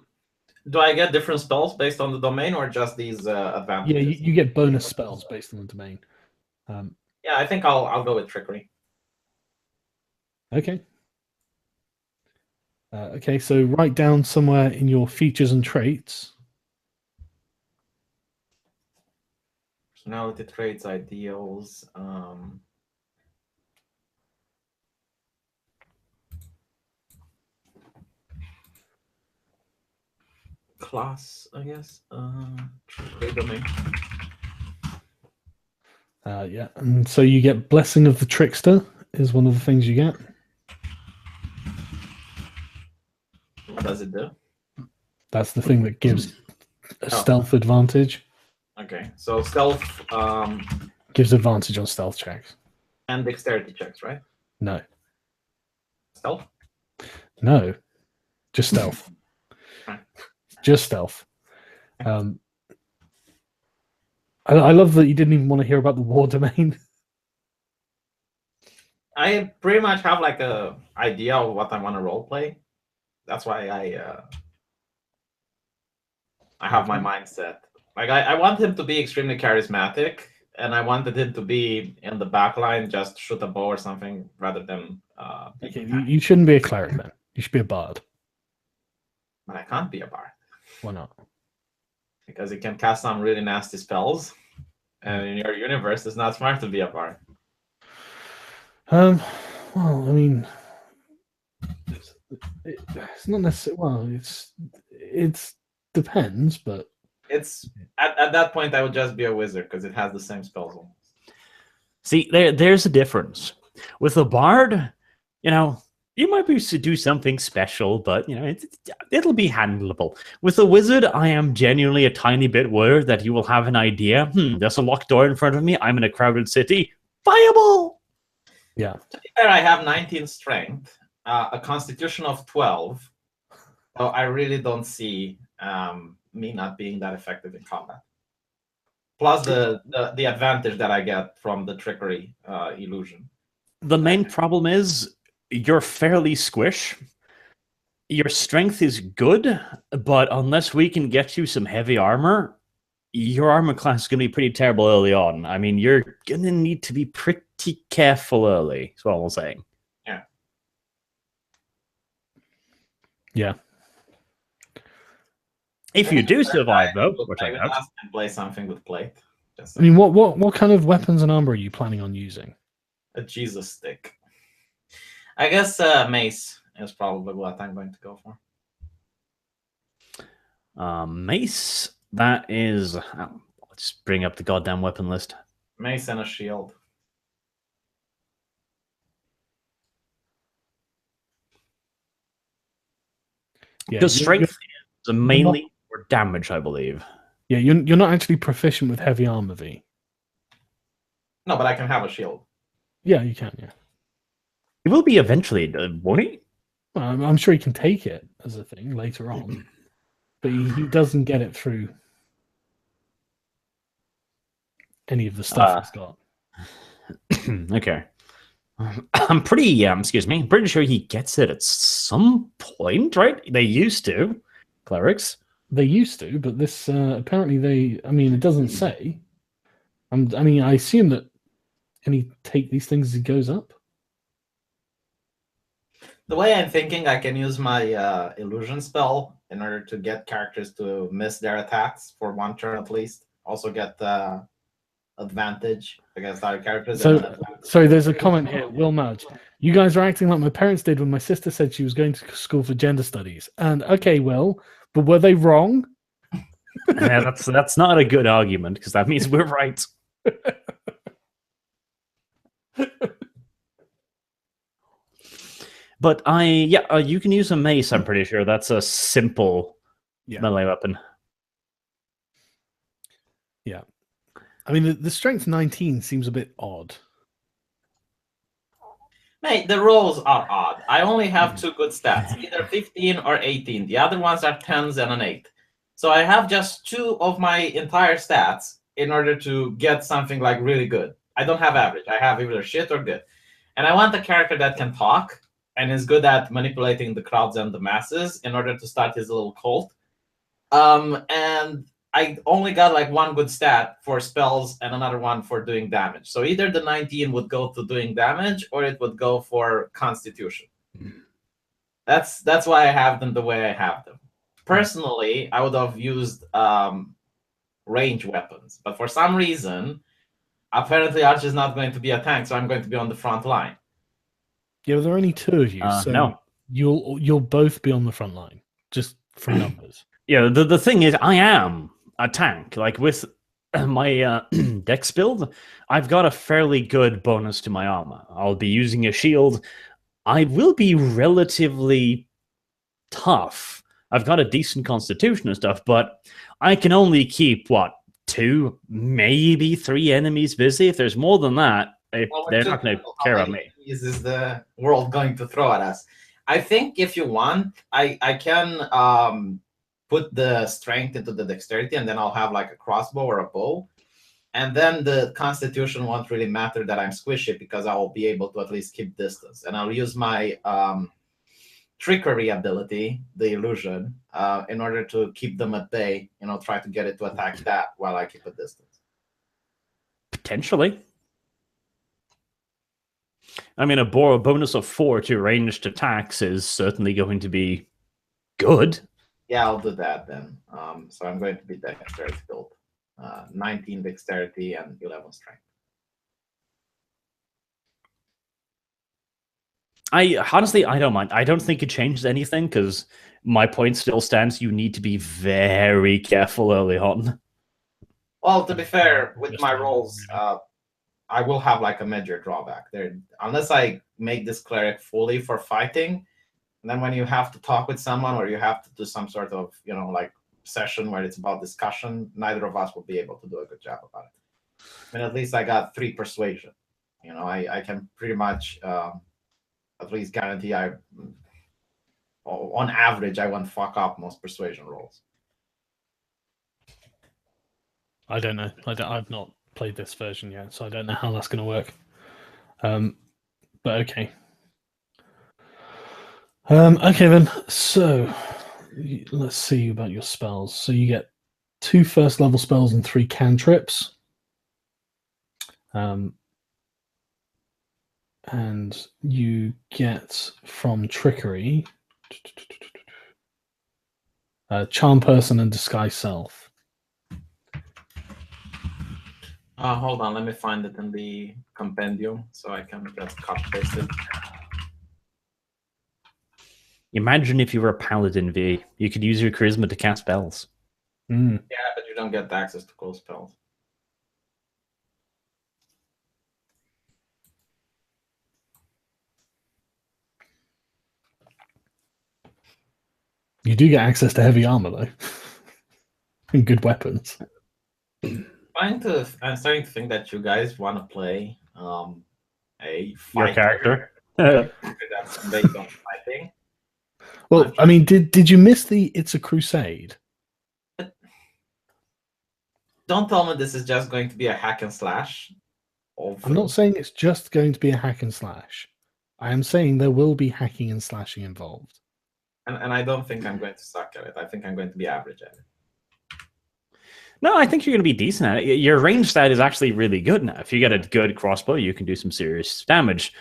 do I get different spells based on the domain, or just these advantages? Yeah, you get bonus spells based on the domain. Yeah, I think I'll go with Trickery. Okay. Okay, so write down somewhere in your features and traits. Personality traits, ideals. Class, I guess. Trickery domain. Yeah, and so you get Blessing of the Trickster is one of the things you get. What does it do? That's the thing that gives a stealth advantage. Okay, so stealth gives advantage on stealth checks. And dexterity checks, right? No. Stealth? No, just stealth. Just stealth. I love that you didn't even want to hear about the war domain. I pretty much have like a idea of what I want to roleplay. That's why I have my mindset. Like I want him to be extremely charismatic, and I wanted him to be in the back line, just shoot a bow or something, rather than. Okay, you shouldn't be a cleric then. You should be a bard. But I can't be a bard. Why not? Because you can cast some really nasty spells, and in your universe, it's not smart to be a bard. Well, I mean, it's not necessarily. Well, it's depends, but It's at that point I would just be a wizard because it has the same spells almost. See, there's a difference. With a bard, you know, you might be to do something special, but you know, it'll be handleable. With a wizard, I am genuinely a tiny bit worried that you will have an idea. There's a locked door in front of me. I'm in a crowded city. Fireball! Yeah. To be fair, I have 19 strength, a constitution of 12. So I really don't see me not being that effective in combat. Plus the advantage that I get from the trickery illusion. The main problem is you're fairly squish. Your strength is good, but unless we can get you some heavy armor, your armor class is going to be pretty terrible early on. I mean, you're going to need to be pretty careful early, is what I'm saying. Yeah. Yeah. If you do survive, though, which I would doubt. ask and play something with plate. I mean, what kind of weapons and armor are you planning on using? A Jesus stick. I guess mace is probably what I'm going to go for. Mace, that is... let's bring up the goddamn weapon list. Mace and a shield. Yeah, The strength is mainly for damage, I believe. Yeah, you're not actually proficient with heavy armor, V. No, but I can have a shield. Yeah, you can, yeah. It will be eventually, won't he? Well, I'm sure he can take it as a thing later on. But he doesn't get it through any of the stuff he's got. Okay. I'm pretty, I'm pretty sure he gets it at some point, right? They used to, clerics. They used to, but this, apparently I mean, it doesn't say. I mean, I assume that, can he take these things as he goes up? The way I'm thinking, I can use my illusion spell in order to get characters to miss their attacks for one turn at least. Also get advantage against other characters. So there's a comment here, Will Mudge. You guys are acting like my parents did when my sister said she was going to school for gender studies. And okay, Will, but were they wrong? Yeah, that's not a good argument because that means we're right. But you can use a mace. I'm pretty sure that's a simple melee weapon. Yeah, I mean the strength 19 seems a bit odd. Mate, the rolls are odd. I only have 2 good stats, either 15 or 18. The other ones are 10s and an 8. So I have just 2 of my entire stats in order to get something like really good. I don't have average. I have either shit or good. And I want a character that can talk and is good at manipulating the crowds and the masses in order to start his little cult. And I only got like 1 good stat for spells and another one for doing damage. So either the 19 would go to doing damage or it would go for constitution. That's why I have them the way I have them. Personally, I would have used range weapons, but for some reason, apparently Arch is not going to be a tank, so I'm going to be on the front line. Yeah, but there are only 2 of you, so no. You'll both be on the front line, just for numbers. Yeah, the thing is, I am a tank. Like with my dex build, I've got a fairly good bonus to my armor. I'll be using a shield. I will be relatively tough. I've got a decent constitution and stuff, but I can only keep, 2, maybe 3 enemies busy. If there's more than that, they're not going to care about me. Is the world going to throw at us? I think if you want, I can put the strength into the dexterity, and then I'll have like a crossbow or a bow. And then the constitution won't really matter that I'm squishy because I will be able to at least keep distance. And I'll use my trickery ability, the illusion, in order to keep them at bay. Try to get it to attack that while I keep a distance. Potentially. I mean, a bonus of 4 to ranged attacks is certainly going to be good. Yeah, I'll do that then. So I'm going to be dexterity build. 19 dexterity and 11 strength. Honestly, I don't mind. I don't think it changes anything because my point still stands. You need to be very careful early on. Well, to be fair, with my rolls, I will have like a major drawback there. Unless I make this cleric fully for fighting, and then when you have to talk with someone or you have to do some sort of, like session where it's about discussion, neither of us will be able to do a good job about it. I mean, at least I got 3 persuasion. I can pretty much at least guarantee on average, I won't fuck up most persuasion rolls. I don't know. I've not played this version yet, so I don't know how that's going to work. But okay. Okay then. So let's see about your spells. So you get 2 first level spells and 3 cantrips. And you get from trickery charm person and disguise self. Hold on, let me find it in the compendium so I can just copy paste it. Imagine if you were a paladin, V. You could use your charisma to cast spells. Yeah, but you don't get access to cool spells. You do get access to heavy armor though, and good weapons. I'm starting to think that you guys want to play a fighter. Your character. That's based on fighting. Well, I mean, did you miss the It's a Crusade? Don't tell me this is just going to be a hack and slash. I'm not saying it's just going to be a hack and slash. I am saying there will be hacking and slashing involved. And I don't think I'm going to suck at it. I think I'm going to be average at it. No, I think you're going to be decent at it. Your range stat is actually really good now. If you get a good crossbow, you can do some serious damage.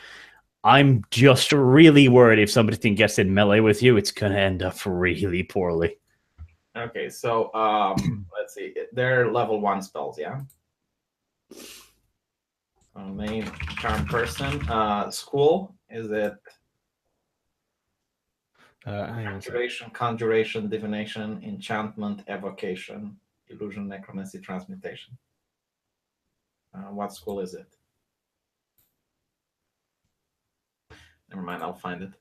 I'm just really worried if somebody gets in melee with you, it's going to end up really poorly. Okay, so let's see. They're level 1 spells, yeah? Main charm person. School, is it? Hang on. Activation, conjuration, divination, enchantment, evocation, illusion, necromancy, transmutation. What school is it? Never mind, I'll find it.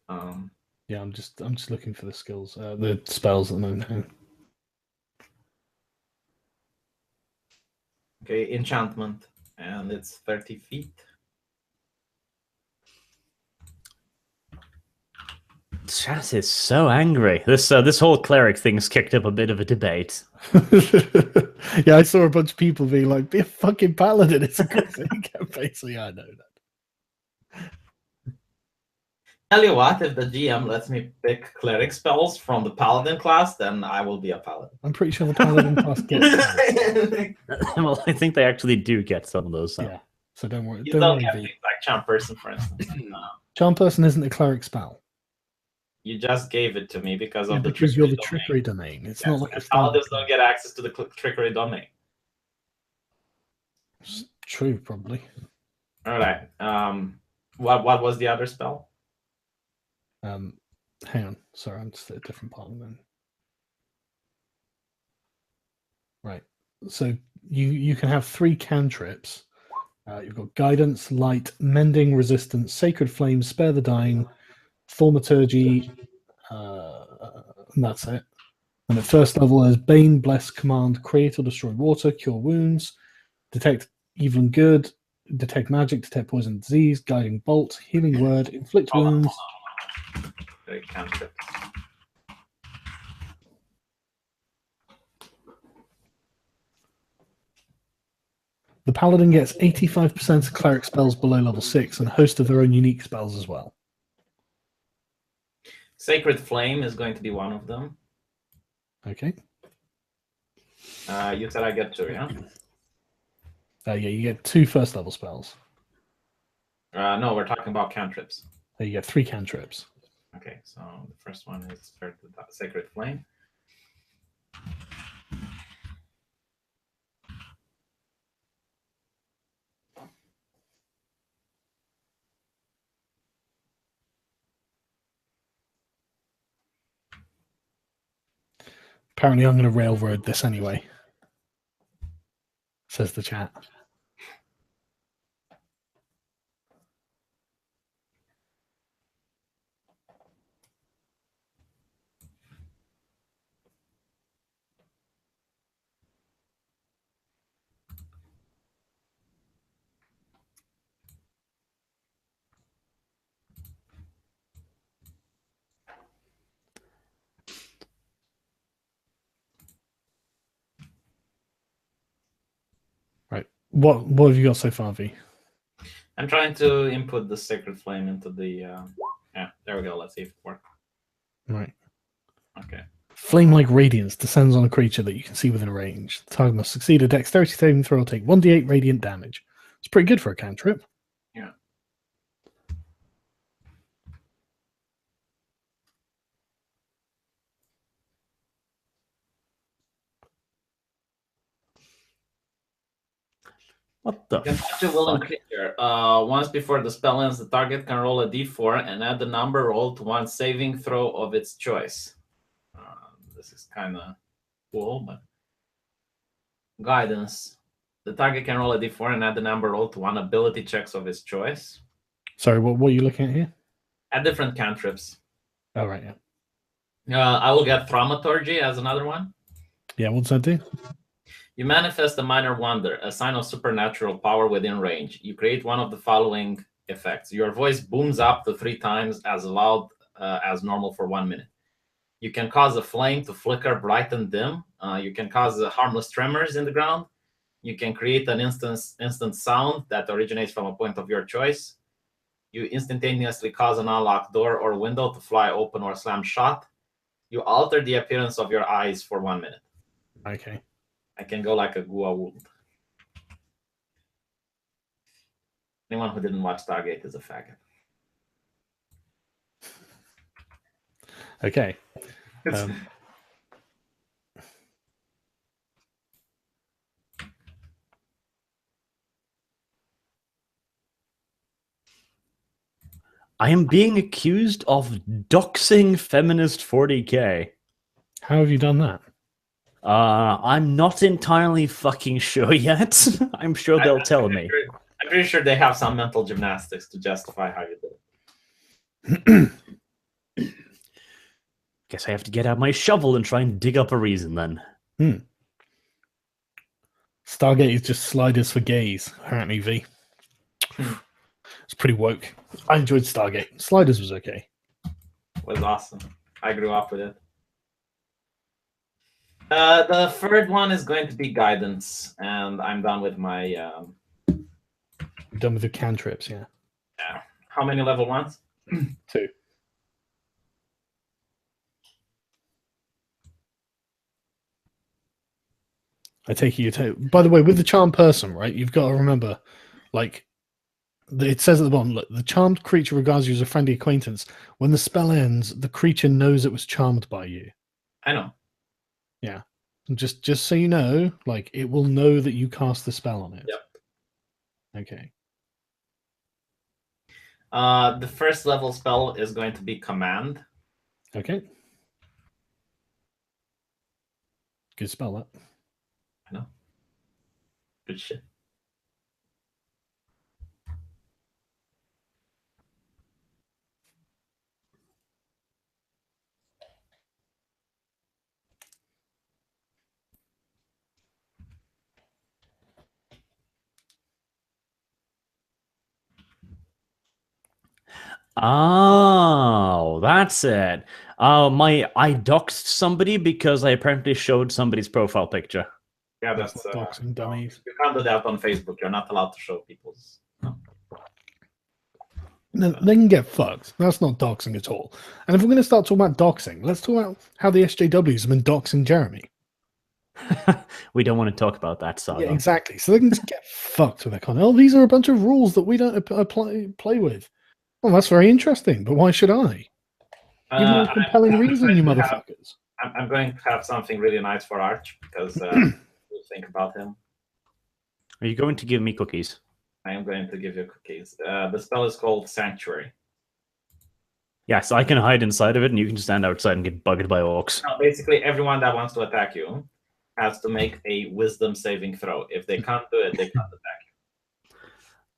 Yeah, I'm just looking for the skills, the spells at the moment. Okay, enchantment, and it's 30 feet. Chat is so angry. This whole cleric thing's kicked up a bit of a debate. Yeah, I saw a bunch of people being like, "Be a fucking paladin! It's a crusade campaign." So yeah, I know that. Tell you what, if the GM lets me pick cleric spells from the paladin class, then I will be a paladin. I'm pretty sure the paladin class gets. Well, I think they actually do get some of those. Yeah, so don't worry. You Don't don't worry. get V. things like charm person, for instance. Charm person isn't a cleric spell. You just gave it to me because of the because you're the domain. trickery domain. It's Yes, not like a paladins don't get access to the trickery domain. It's true, probably. All right. What was the other spell? Hang on. Sorry, I'm just at a different part of them. Right. So you can have 3 cantrips. You've got guidance, light, mending, resistance, sacred flame, spare the dying, thaumaturgy, and that's it. And at first level, there's Bane, Bless, Command, Create or Destroy Water, Cure Wounds, Detect Evil and Good, Detect Magic, Detect Poison and Disease, Guiding Bolt, Healing Word, Inflict Wounds. Very cantrip. The paladin gets 85% of cleric spells below level 6 and a host of their own unique spells as well. Sacred Flame is going to be one of them. Okay. You said I get 2, yeah? Yeah, you get 2 first level spells. No, we're talking about cantrips. You get 3 cantrips. Okay, so the first one is Sacred Flame. Apparently I'm going to railroad this anyway, says the chat. Right. What have you got so far, V? I'm trying to input the Sacred Flame into the... yeah, there we go. Let's see if it works. Right. Okay. Flame-like radiance descends on a creature that you can see within range. The target must succeed a dexterity saving throw or take 1d8 radiant damage. It's pretty good for a cantrip. Yeah. What the Such a willing fuck? creature. Once before the spell ends, the target can roll a d4 and add the number rolled to one saving throw of its choice. This is kind of cool, but guidance. The target can roll a d4 and add the number rolled to one ability checks of its choice. Sorry, what are you looking at here? Add different cantrips. Oh, right, yeah. I will get Thaumaturgy as another one. Yeah, what does that do? You manifest a minor wonder, a sign of supernatural power within range. You create one of the following effects. Your voice booms up to 3 times as loud as normal for 1 minute. You can cause a flame to flicker bright and dim. You can cause harmless tremors in the ground. You can create an instant sound that originates from a point of your choice. You instantaneously cause an unlocked door or window to fly open or slam shut. You alter the appearance of your eyes for 1 minute. Okay. I can go like a Gua'uld. Anyone who didn't watch Stargate is a faggot. Okay. I am being accused of doxing feminist 40k. How have you done that? I'm not entirely fucking sure yet. I'm sure they'll tell me. I'm pretty sure they have some mental gymnastics to justify how you did it. Guess I have to get out my shovel and try and dig up a reason then. Stargate is just sliders for gays, apparently, V. It's pretty woke. I enjoyed Stargate. Sliders was okay. It was awesome. I grew up with it. The third one is going to be guidance, and I'm done with my... You're done with the cantrips, yeah. Yeah. How many level 1s? 2. I take it you take. By the way, with the charmed person, right? You've got to remember, like, it says at the bottom, look, the charmed creature regards you as a friendly acquaintance. When the spell ends, the creature knows it was charmed by you. I know. Yeah. Just so you know, like, it will know that you cast the spell on it. Yep. Okay. The first level spell is going to be Command. Okay. Good spell, that. I know. Good shit. Oh, Oh, that's it. I doxed somebody because I apparently showed somebody's profile picture. Yeah, That's that's not doxing, dummies. you can't do that on Facebook. You're not allowed to show people's. No, they can get fucked. That's not doxing at all. And if we're going to start talking about doxing, let's talk about how the SJWs have been doxing Jeremy. We don't want to talk about that, Sargon. Yeah, exactly. So they can just get fucked with that kind of. Oh, these are a bunch of rules that we don't play with. Well, that's very interesting, but why should I? Give me a compelling reason, you motherfuckers. I'm going to have something really nice for Arch because we'll think about him. Are you going to give me cookies? I am going to give you cookies. The spell is called Sanctuary. Yes, I can hide inside of it, and you can just stand outside and get bugged by orcs. Now, basically, everyone that wants to attack you has to make a Wisdom saving throw. If they can't do it, they can't attack you.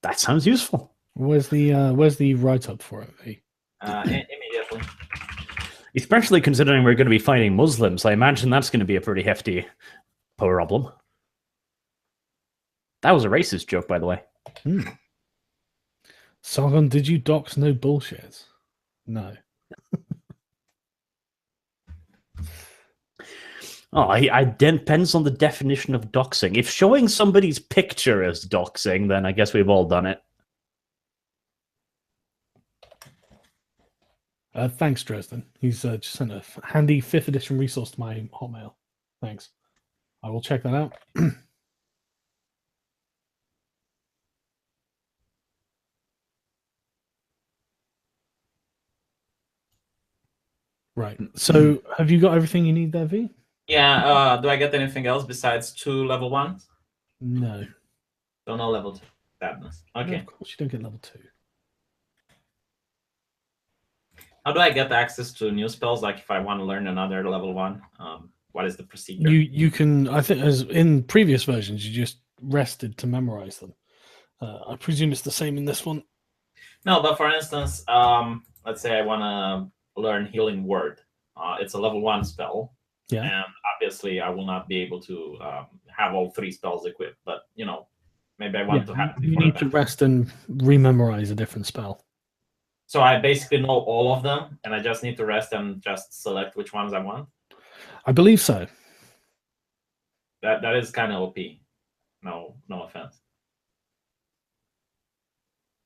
That sounds useful. Where's the write up for it? V? Immediately. Especially considering we're going to be fighting Muslims, I imagine that's going to be a pretty hefty problem. That was a racist joke, by the way. Sargon, did you dox no bullshit? No. Oh, it depends on the definition of doxing. If showing somebody's picture is doxing, then I guess we've all done it. Thanks, Dresden. He's just sent a handy 5th edition resource to my Hotmail. Thanks. I will check that out. Right. So, have you got everything you need there, V? Yeah. Do I get anything else besides 2 level 1s? No. So no level 2. Sadness. Okay. No, of course, you don't get level 2. How do I get access to new spells? Like if I want to learn another level 1, what is the procedure? You can. I think as in previous versions, you just rested to memorize them. I presume it's the same in this one. No, but for instance, let's say I want to learn Healing Word. It's a level 1 spell. Yeah. And obviously, I will not be able to have all 3 spells equipped. But maybe I want to have. You need to rest and rememorize a different spell. So I basically know all of them, and I just need to rest and just select which ones I want. I believe so. That is kind of OP. No offense.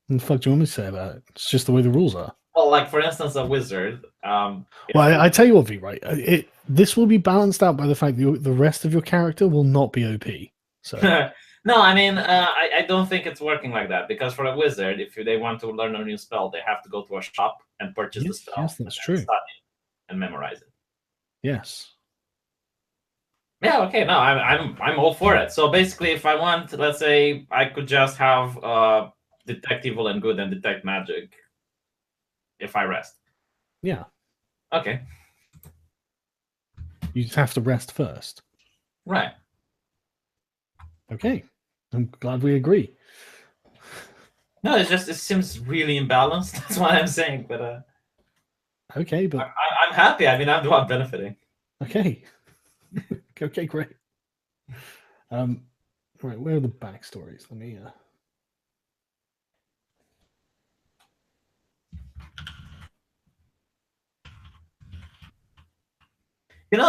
What the fuck do you want me to say about it? It's just the way the rules are. Well, like for instance, a wizard. Well, I tell you what, V, right? This will be balanced out by the fact that the rest of your character will not be OP. So. No, I mean, I don't think it's working like that because for a wizard, if they want to learn a new spell, they have to go to a shop and purchase the spell. Yes, that's true. Study and memorize it. Yes. Yeah. Okay. No, I'm all for it. So basically, if I want, let's say, I could just have detect evil and good and detect magic. If I rest. Yeah. Okay. You just have to rest first. Right. Okay. I'm glad we agree. No, it seems really imbalanced. That's what I'm saying. But okay, but I'm happy. I mean, I'm the one benefiting. Okay. Okay, great. Right, where are the backstories? Let me.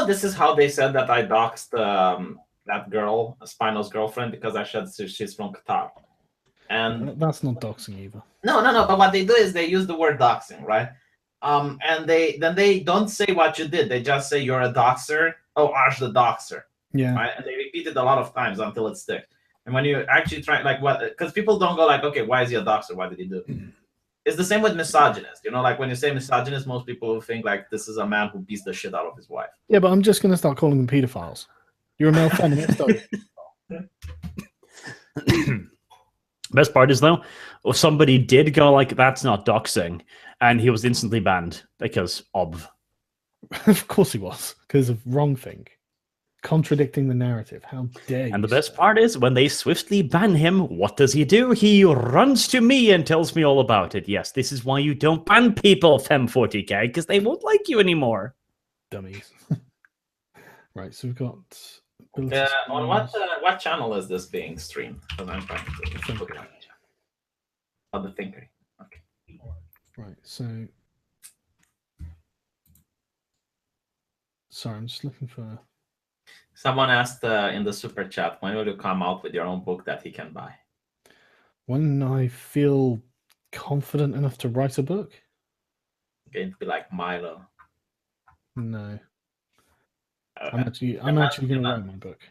This is how they said that I doxed that girl, Spino's girlfriend, because I said she's from Qatar. And that's not doxing either. No. But what they do is they use the word doxing, right? And they don't say what you did. They just say you're a doxer. Oh, Arch the doxer. Yeah. Right? And they repeat it a lot of times until it sticks. And when you actually try, like, what? Because people don't go like, okay, why is he a doxer? What did he do? It's the same with misogynist. Like when you say misogynist, most people will think like this is a man who beats the shit out of his wife. Yeah, but I'm just going to start calling them pedophiles. You're a male feminist. Best part is though, somebody did go like, "That's not doxing," and he was instantly banned because of. Of course he was, because of wrong thing. Contradicting the narrative. How dare you? And the best part is, when they swiftly ban him, what does he do? He runs to me and tells me all about it. Yes, this is why you don't ban people, Fem40k, because they won't like you anymore. Dummies. Right, so we've got... on what channel is this being streamed? Because I'm trying to look at it. Oh, the Thinker. Okay. Right, so... Sorry, I'm just looking for. Someone asked in the super chat, when will you come out with your own book that he can buy? When I feel confident enough to write a book? Going to be like Milo. No. Okay. I'm actually going to write my book.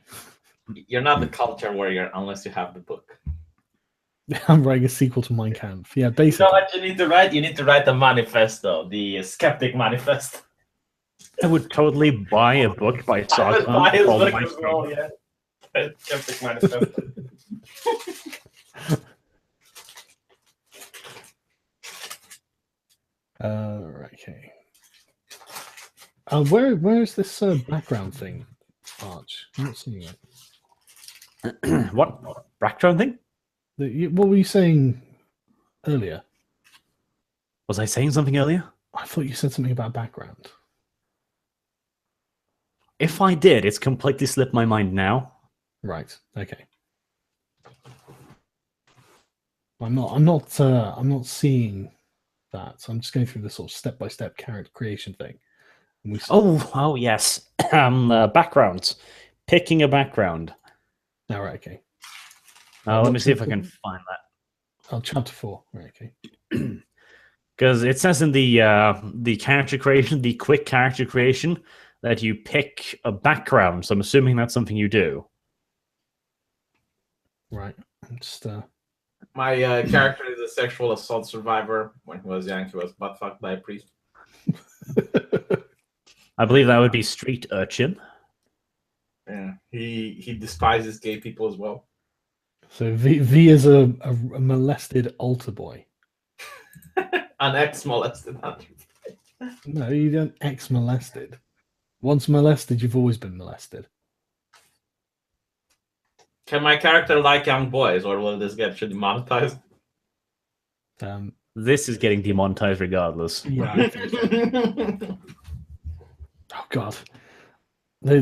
You're not the culture warrior unless you have the book. I'm writing a sequel to Mein Kampf. Yeah, You know basically. what you need to write? You need to write the manifesto, the skeptic manifesto. I would totally buy a book by I would Sargon buy his called book My as well, yeah. Skeptic manifesto. Right, okay. Where is this background thing, Arch? I'm not seeing it. What background thing? What were you saying earlier? Was I saying something earlier? I thought you said something about background. If I did, it's completely slipped my mind now. Right. Okay. I'm not seeing that. So I'm just going through the sort of step-by-step character creation thing. And Oh yes. Backgrounds. Picking a background. All right. Okay. Let me see if I can find that. Oh, chapter 4. Right. Okay. Because it says in the character creation, the quick character creation, that you pick a background. So I'm assuming that's something you do. Right. I'm just. My character is a sexual assault survivor. When he was young, he was butt fucked by a priest. I believe that would be street urchin. Yeah, he despises gay people as well. So V is a molested altar boy. An ex-molested. No, you don't ex-molested. Once molested, you've always been molested. Can my character like young boys, or will this get demonetized? This is getting demonetized regardless. Yeah. I think so. Oh God. Oh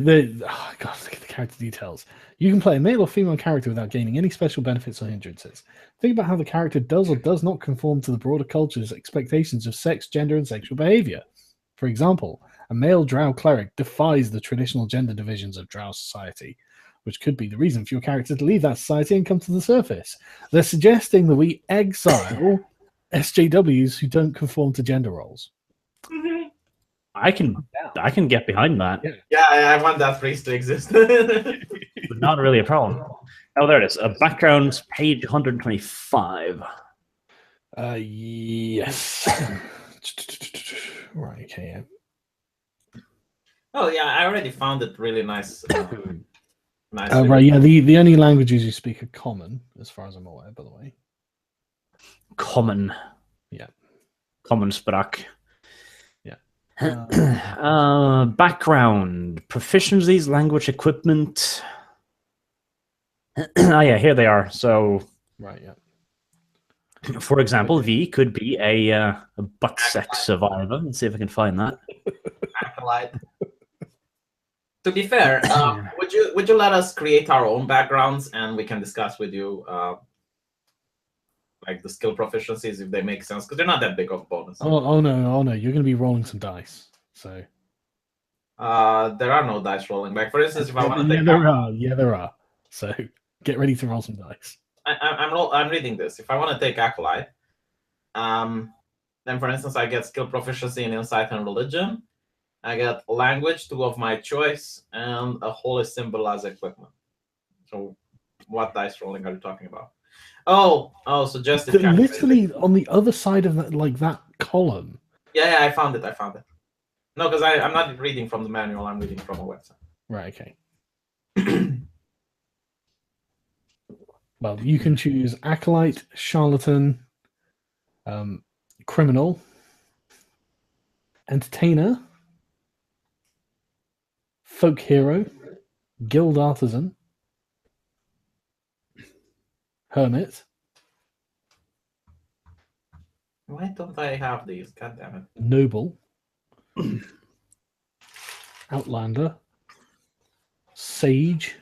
God, look at the character details. You can play a male or female character without gaining any special benefits or hindrances. Think about how the character does or does not conform to the broader culture's expectations of sex, gender, and sexual behavior. For example, a male drow cleric defies the traditional gender divisions of drow society, which could be the reason for your character to leave that society and come to the surface. They're suggesting that we exile SJWs who don't conform to gender roles. I can get behind that. Yeah, I want that phrase to exist. Not really a problem. Oh, there it is. Backgrounds, page 125. Yes. Right, okay. Oh yeah, I already found it really nice. Nice. Right, yeah. The only languages you speak are common, as far as I'm aware. By the way. Common. Yeah. Common sprach. Yeah. Background, proficiencies, language, equipment. Yeah, here they are. So, right, yeah. For example, V could be a butt sex survivor. Let's see if I can find that. Acolyte. To be fair, would you let us create our own backgrounds and we can discuss with you like the skill proficiencies if they make sense, because they're not that big of a bonus. Oh no! You're going to be rolling some dice. So there are no dice rolling. Like for instance, if I want to take there are. So get ready to roll some dice. I'm reading this. If I want to take acolyte, then for instance, I get skill proficiency in insight and religion. I get language, 2 of my choice, and a holy symbol as equipment. So, what dice rolling are you talking about? Oh, suggested. Literally on the other side of that, like that column. Yeah, I found it. No, because I'm not reading from the manual. I'm reading from a website. Right. Okay. Well, you can choose acolyte, charlatan, criminal, entertainer, folk hero, guild artisan, hermit. Why don't I have these? God damn it. Noble, outlander, sage.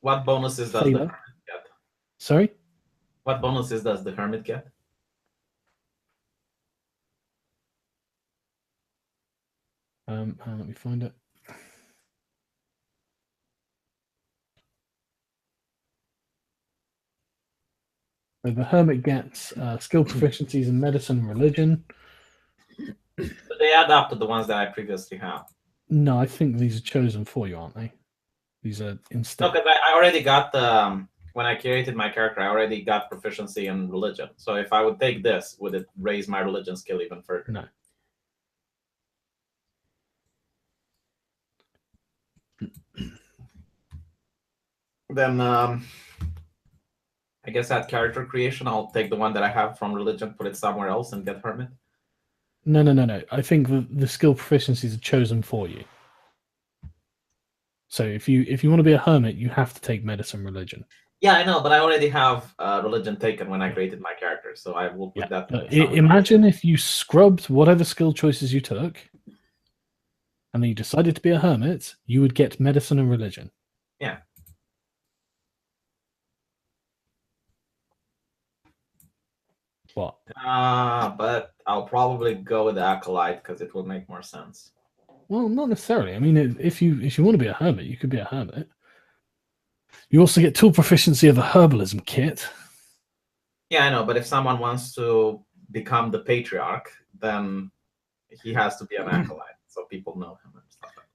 What bonuses does the hermit get? Sorry? What bonuses does the hermit get? Let me find it. So the hermit gets skill proficiencies in medicine and religion. But they add up to the ones that I previously have. No, I think these are chosen for you, aren't they? These are instead. No, because I already got the when I created my character, I already got proficiency in religion. So if I would take this, would it raise my religion skill even further? No. Then I guess at character creation, I'll take the one that I have from religion, put it somewhere else, and get hermit. No. I think the skill proficiencies are chosen for you. So if you want to be a hermit, you have to take medicine religion. Yeah, I know, but I already have religion taken when I created my character, so I will put that. Imagine if you scrubbed whatever skill choices you took, and then you decided to be a hermit, you would get medicine and religion. Yeah. What? But I'll probably go with the acolyte because it will make more sense. Well, not necessarily. I mean, if you want to be a hermit, you could be a hermit. You also get tool proficiency of a herbalism kit. Yeah, I know, but if someone wants to become the patriarch, then he has to be an acolyte, so people know him and stuff like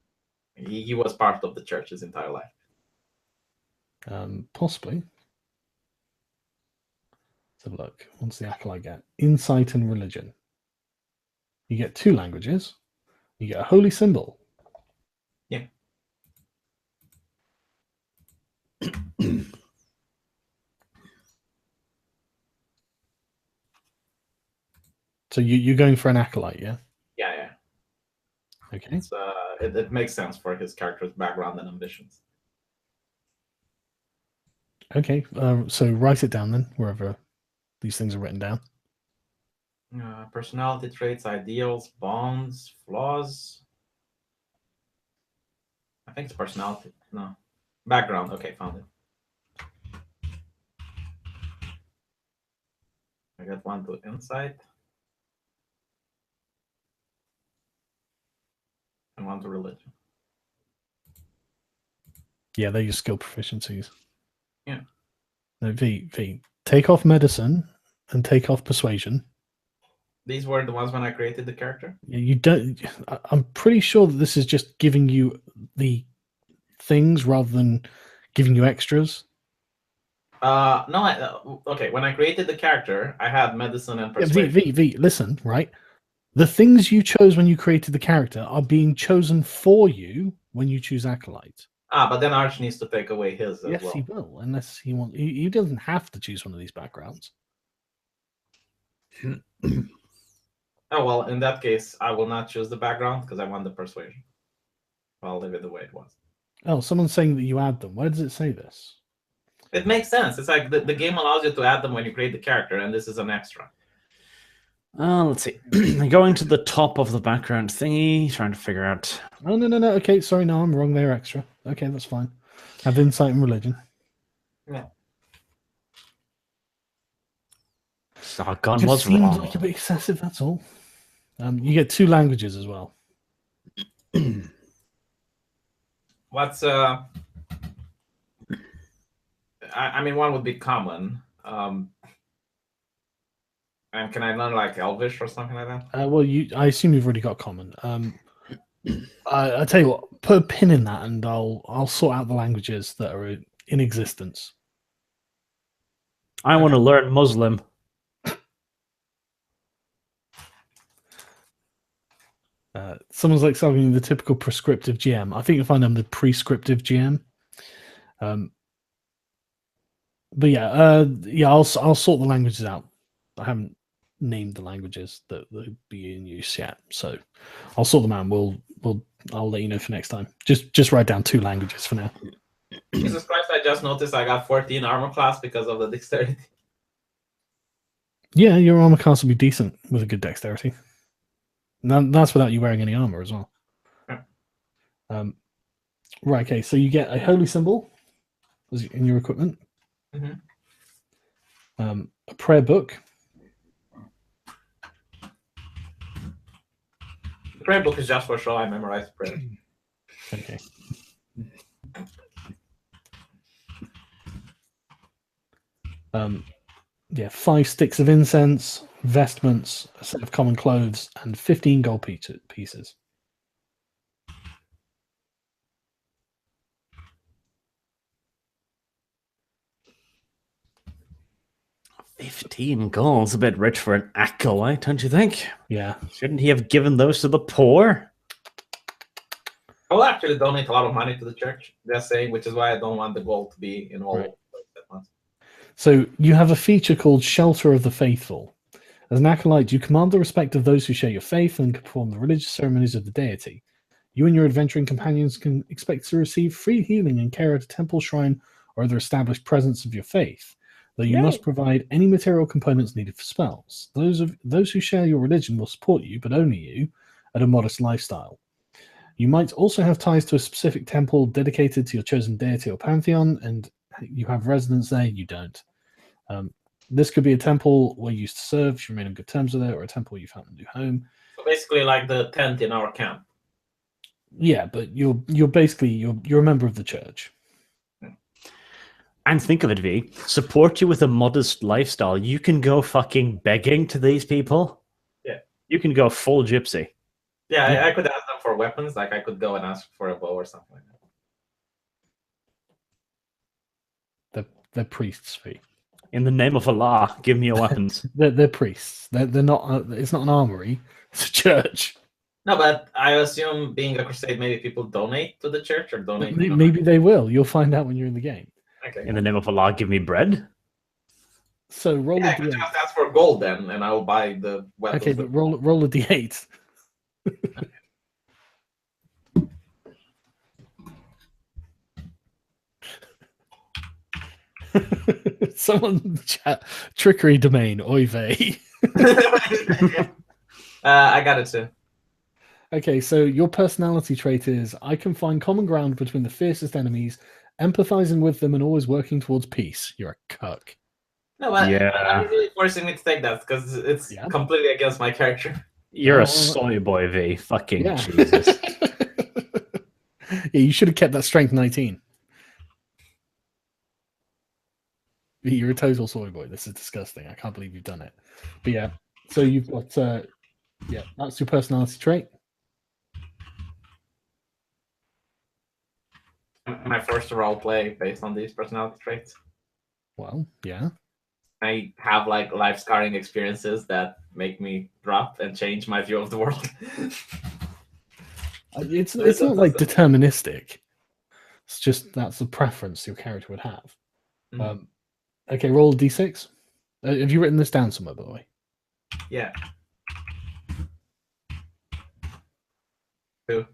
that. He was part of the church his entire life. Possibly. Let's have a look. What's the acolyte get? Insight and religion. You get 2 languages. You get a holy symbol. Yeah. So you're going for an acolyte, yeah? Yeah. Okay. It makes sense for his character's background and ambitions. Okay. So write it down then, wherever these things are written down. Personality traits, ideals, bonds, flaws. I think it's personality. No. Background. Okay, found it. I got 1 to insight. And 1 to religion. Yeah, they're your skill proficiencies. Yeah. No, V. Take off medicine and take off persuasion. These were the ones when I created the character? You don't. I'm pretty sure that this is just giving you the things rather than giving you extras. No. Okay, when I created the character, I had medicine and persuasion. V. Listen, right? The things you chose when you created the character are being chosen for you when you choose acolyte. But then Arch needs to take away his as well. Yes, he will, unless he wants. He doesn't have to choose one of these backgrounds. Oh, well, in that case, I will not choose the background because I want the persuasion. I'll leave it the way it was. Oh, someone's saying that you add them. Where does it say this? It makes sense. It's like the game allows you to add them when you create the character, and this is an extra. Let's see. Going to the top of the background thingy, trying to figure out. Oh, no. Okay, sorry, no, I'm wrong. They're extra. Okay, that's fine. Have insight and religion. Yeah. Sargon Just was seems wrong. like a bit excessive, that's all. You get 2 languages as well. What's I mean, 1 would be common. And can I learn like Elvish or something like that? Well, I assume you've already got common. I tell you what, put a pin in that, and I'll sort out the languages that are in existence. I want to learn Muslim. Someone's like Sargon, the typical prescriptive GM. I think you'll find I'm the prescriptive GM. But yeah, I'll sort the languages out. I haven't named the languages that will be in use yet, so I'll sort them out. And I'll let you know for next time. Just write down 2 languages for now. Jesus Christ! I just noticed I got 14 armor class because of the dexterity. Yeah, your armor class will be decent with a good dexterity. And that's without you wearing any armor as well. Yeah. Right. Okay. So you get a holy symbol in your equipment. Mm-hmm. A prayer book. prayer book is just for show. I memorized prayer. Okay. Yeah, 5 sticks of incense, vestments, a set of common clothes, and 15 gold pieces. $15 gold's a bit rich for an acolyte, don't you think? Yeah. Shouldn't he have given those to the poor? I will actually donate a lot of money to the church. Just saying, which is why I don't want the gold to be in all. Right. So you have a feature called Shelter of the Faithful. As an acolyte, you command the respect of those who share your faith and perform the religious ceremonies of the deity. You and your adventuring companions can expect to receive free healing and care at a temple, shrine, or other established presence of your faith, though you must provide any material components needed for spells. Those who share your religion will support you, but only you, at a modest lifestyle. You might also have ties to a specific temple dedicated to your chosen deity or pantheon, and you have residence there. You don't. This could be a temple where you used to serve, you remain on good terms with it, or a temple you found a new home. So basically, like the tent in our camp. Yeah, but you're basically you're a member of the church. And think of it, V. Support you with a modest lifestyle. You can go fucking begging to these people. Yeah. You can go full gypsy. Yeah, I could ask them for weapons. Like I could go and ask for a bow or something like They're priests, V. In the name of Allah, give me your weapons. They're priests. They're not. It's not an armory. It's a church. No, but I assume being a crusade, maybe people donate to the church or donate. Maybe they will. You'll find out when you're in the game. Okay. In the name of Allah, give me bread. So roll Yeah, a I could d8. just ask for gold then, and I'll buy the weapons. Okay, but roll a d8. Someone chat trickery domain, oy vey. I got it too. Okay, so your personality trait is I can find common ground between the fiercest enemies, empathizing with them and always working towards peace. You're a cuck. No, but Yeah. I'm really forcing me to take that because it's completely against my character. You're a soy boy, V. Fucking Yeah. Jesus. Yeah, you should have kept that strength 19. You're a total soy boy. This is disgusting. I can't believe you've done it. But yeah, so you've got that's your personality trait. Am I forced to role play based on these personality traits? Well, yeah. I have like life scarring experiences that make me drop and change my view of the world. It's not like deterministic. It's just that's the preference your character would have. Mhm. Okay, roll a d6. Have you written this down somewhere, by the way? Yeah. 2.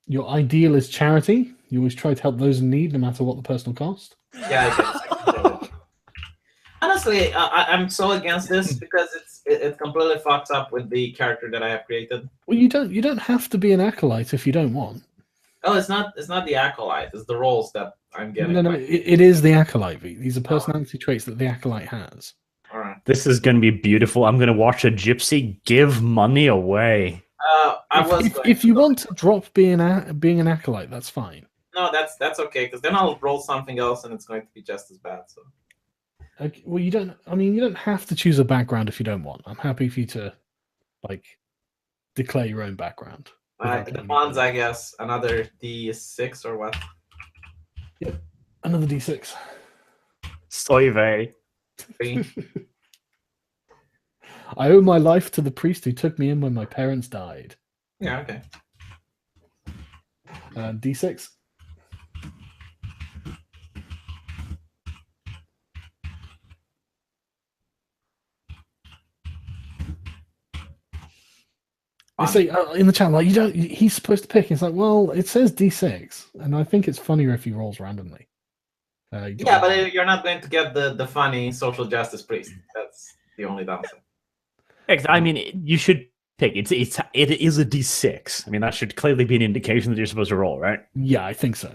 Your ideal is charity. You always try to help those in need, no matter what the personal cost. Yeah, I get it. Honestly, I'm so against this because it completely fucks up with the character that I have created. Well, you don't have to be an acolyte if you don't want. Oh, it's not the acolyte. It's the roles that I'm getting. No, it is the acolyte. These are personality traits that the acolyte has. All right. This is going to be beautiful. I'm going to watch a gypsy give money away. If you want to drop being an acolyte, that's fine. No, that's okay because then I'll roll something else and it's going to be just as bad. So. Okay, well, you don't have to choose a background if you don't want. I'm happy for you to declare your own background. The ones, I guess, another D6 or what? Yep, another D6. Soy vey. 3. I owe my life to the priest who took me in when my parents died. Yeah, okay. D6. I say in the chat, like he's supposed to pick. It's like, well, it says D6, and I think it's funnier if he rolls randomly. Yeah, but you're not going to get the funny social justice priest. That's the only downside. I mean, you should pick. It is a D6. I mean, that should clearly be an indication that you're supposed to roll, right? Yeah, I think so.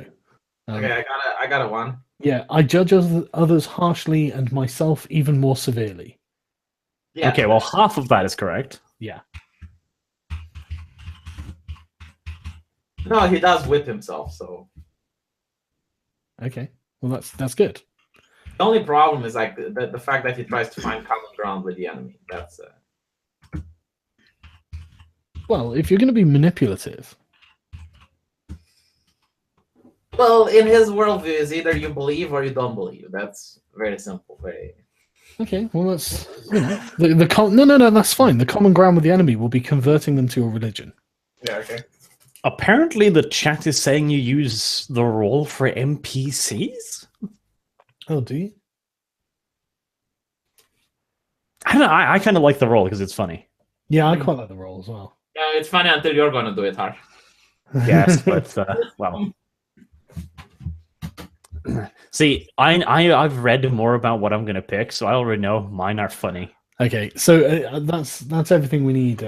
Okay, I got a 1. Yeah, I judge others harshly and myself even more severely. Yeah. Okay, well, half of that is correct. Yeah. No, he does whip himself. So Okay. Well, that's good. the only problem is like the fact that he tries to find common ground with the enemy. That's Well, if you're going to be manipulative, well, in his worldview, is either you believe or you don't believe. That's very simple. Very. okay. Well, that's no, that's fine. The common ground with the enemy will be converting them to a religion. Yeah. Okay. Apparently, the chat is saying you use the roll for NPCs. Oh, do you? I don't know. I kind of like the roll because it's funny. Yeah, I quite like the roll as well. Yeah, it's funny until you're going to do it, Harsh. Yes, but well. See, I've read more about what I'm gonna pick, so I already know mine are funny. Okay, so that's everything we need.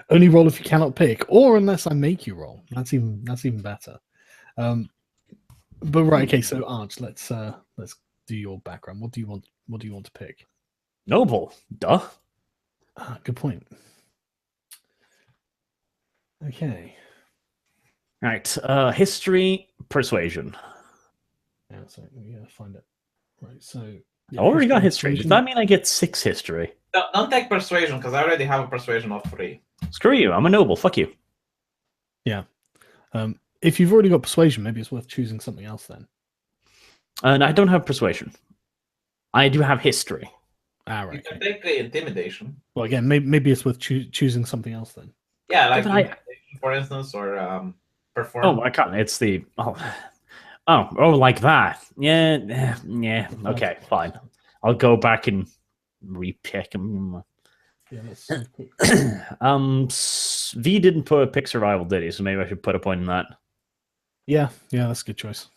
Only roll if you cannot pick, or unless I make you roll. That's even better. But right, okay. So Arch, let's do your background. What do you want? What do you want to pick? Noble, duh. Good point. Okay. All right. History, persuasion. Yeah, so we gotta find it. Right. So I already got history. Does that mean I get 6 history? No, don't take persuasion because I already have a persuasion of 3. Screw you. I'm a noble. Fuck you. Yeah. If you've already got persuasion, maybe it's worth choosing something else then. And I don't have persuasion. I do have history. Ah, You right. can Okay. take the intimidation. Well, again, maybe it's worth choosing something else then. Yeah, like But I- intimidation, for instance, or perform. Oh, I can't. It's the like that. Yeah. Okay, fine. I'll go back and repick them. Yeah, let's V didn't put a pick survival, did he? So maybe I should put a point in that. yeah, that's a good choice.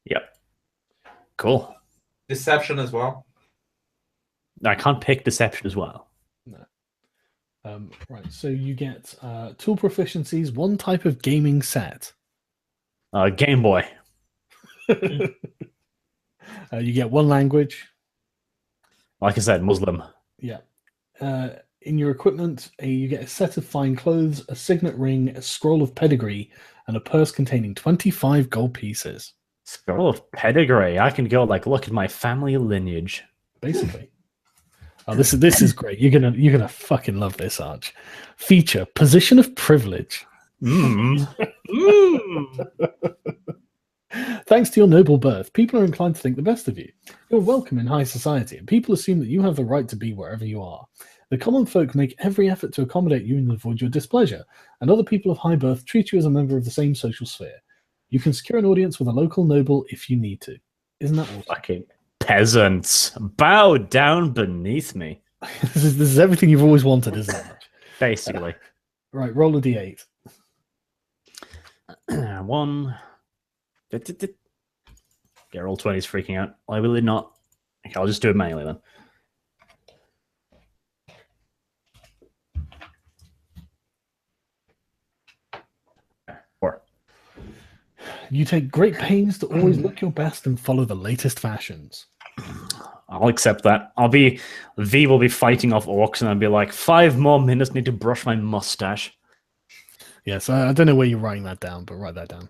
Yep. Cool. Deception as well. I can't pick deception as well. Right, so you get tool proficiencies, one type of gaming set. Game Boy. You get one language. Like I said, Muslim. Yeah. In your equipment, you get a set of fine clothes, a signet ring, a scroll of pedigree, and a purse containing 25 gold pieces. Scroll of pedigree. I can go like look at my family lineage. Basically. Oh, this is great. You're gonna fucking love this, Arch. Feature: position of privilege. Thanks to your noble birth, people are inclined to think the best of you. You're welcome in high society, and people assume that you have the right to be wherever you are. The common folk make every effort to accommodate you and avoid your displeasure, and other people of high birth treat you as a member of the same social sphere. You can secure an audience with a local noble if you need to. Isn't that awesome? Fucking peasants, bow down beneath me. This is everything you've always wanted, isn't it? Basically. Right, roll a d8. 1. Yeah, roll 20 is freaking out. I will not. Okay, I'll just do it manually then. You take great pains to always look your best and follow the latest fashions. I'll accept that. V will be fighting off orcs, and I'll be like, 5 more minutes, need to brush my mustache. Yes, I don't know where you're writing that down, but write that down.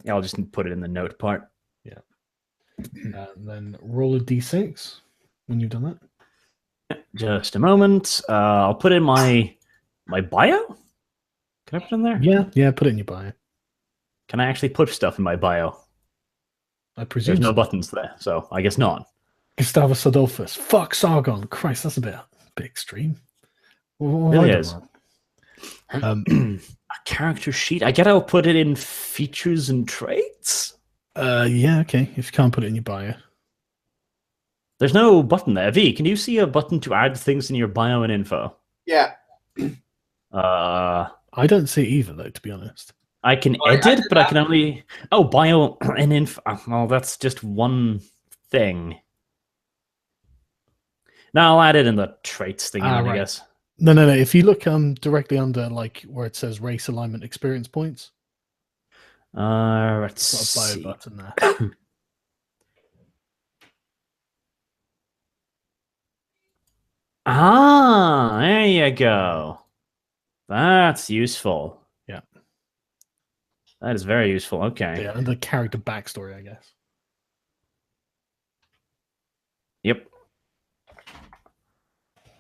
Yeah, I'll just put it in the note part. Yeah. Then roll a d6 when you've done that. Just a moment. I'll put in my bio. Can I put it in there? Yeah, put it in your bio. Can I actually put stuff in my bio? I presume There's no so. buttons there, so I guess not. Gustavus Adolphus. Fuck Sargon. Christ, that's a bit extreme. What Really have I is. done? A character sheet. I get I'll put it in features and traits. Yeah, okay. If you can't put it in your bio. There's no button there. V, can you see a button to add things in your bio and info? Yeah. I don't see it either, though, to be honest. I can I edit, did but I that. can only... Oh, bio and info. Well, that's just one thing. No, I'll add it in the traits thing, I right. guess. No. If you look directly under, like, where it says race alignment experience points, Let's got a bio see. button there. Ah, there you go. That's useful. Yeah. That is very useful. Okay. Yeah, and the character backstory, I guess. Yep.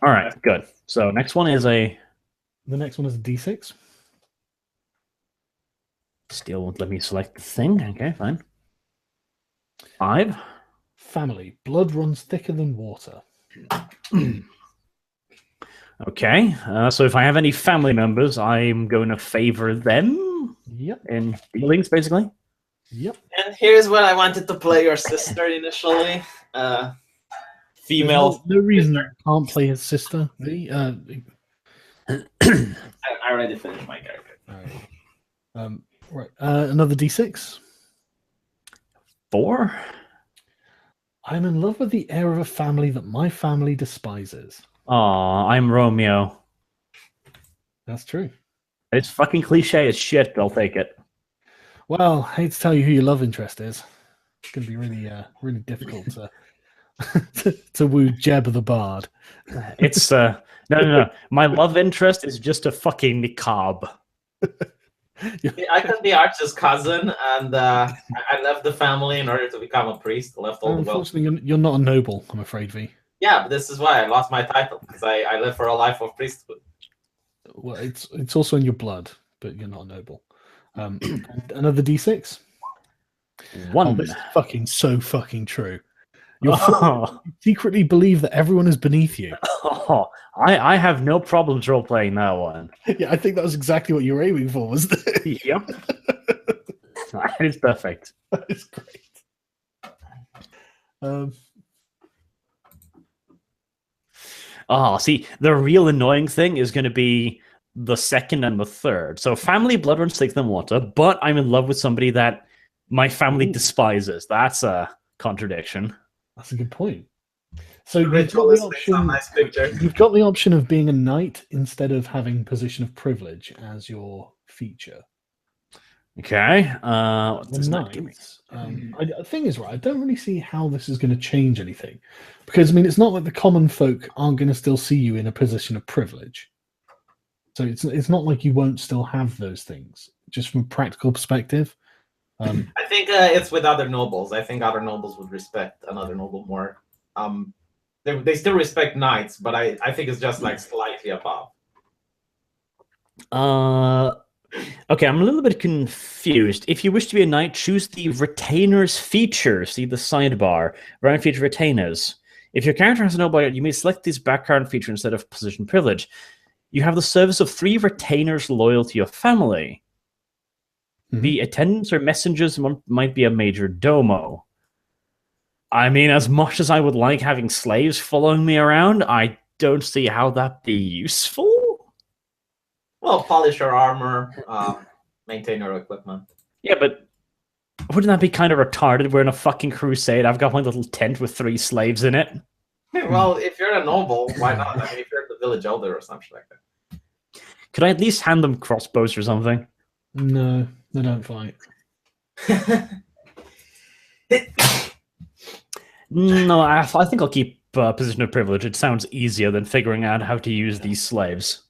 All right, good. So next one is a... The next one is a D6. Still won't let me select the thing. Okay, fine. 5. Family. Blood runs thicker than water. Okay, so if I have any family members, I'm going to favor them Yep. in dealings, basically. Yep. And here's what I wanted to play your sister initially. Female. No reason I can't play his sister. I already finished my character. All right. Right. Another D6. 4. I'm in love with the heir of a family that my family despises. Aw, I'm Romeo. That's true. It's fucking cliche as shit, but I'll take it. Well, I hate to tell you who your love interest is. It's going to be really difficult to woo Jeb the Bard. It's no. My love interest is just a fucking niqab. I could be Arch's cousin, and I left the family in order to become a priest. Left all the wealth. Unfortunately, you're not a noble, I'm afraid, V. Yeah, but this is why I lost my title, because I live for a life of priesthood. Well, it's also in your blood, but you're not a noble. And another D6. 1. Oh, this is so fucking true. You secretly believe that everyone is beneath you. Oh, I have no problems role playing that one. Yeah, I think that was exactly what you were aiming for, wasn't it? Yep. That is perfect. That is great. Oh, see, the real annoying thing is going to be the second and the third. So family blood runs thicker than water, but I'm in love with somebody that my family despises. That's a contradiction. That's a good point. So you've got the option. Nice picture. You've got the option of being a knight instead of having position of privilege as your feature. Okay. What does The that give me? the thing is, right, I don't really see how this is going to change anything. Because, I mean, it's not like the common folk aren't going to still see you in a position of privilege. So it's not like you won't still have those things, just from a practical perspective. I think it's with other nobles. I think other nobles would respect another noble more. They still respect knights, but I think it's just like slightly above. Okay, I'm a little bit confused. If you wish to be a knight, choose the retainers feature. See the sidebar. Round feature retainers. If your character has a noble, you may select this background feature instead of position privilege. You have the service of 3 retainers loyal to your family. The attendants or messengers might be a major domo. I mean, as much as I would like having slaves following me around, I don't see how that'd be useful. Well, polish your armor, maintain your equipment. Yeah, but wouldn't that be kind of retarded? We're in a fucking crusade. I've got my little tent with 3 slaves in it. Well, if you're a noble, why not? I mean, if you're the village elder or something like that. Could I at least hand them crossbows or something? No, they don't fight. No, I think I'll keep position of privilege. It sounds easier than figuring out how to use these slaves.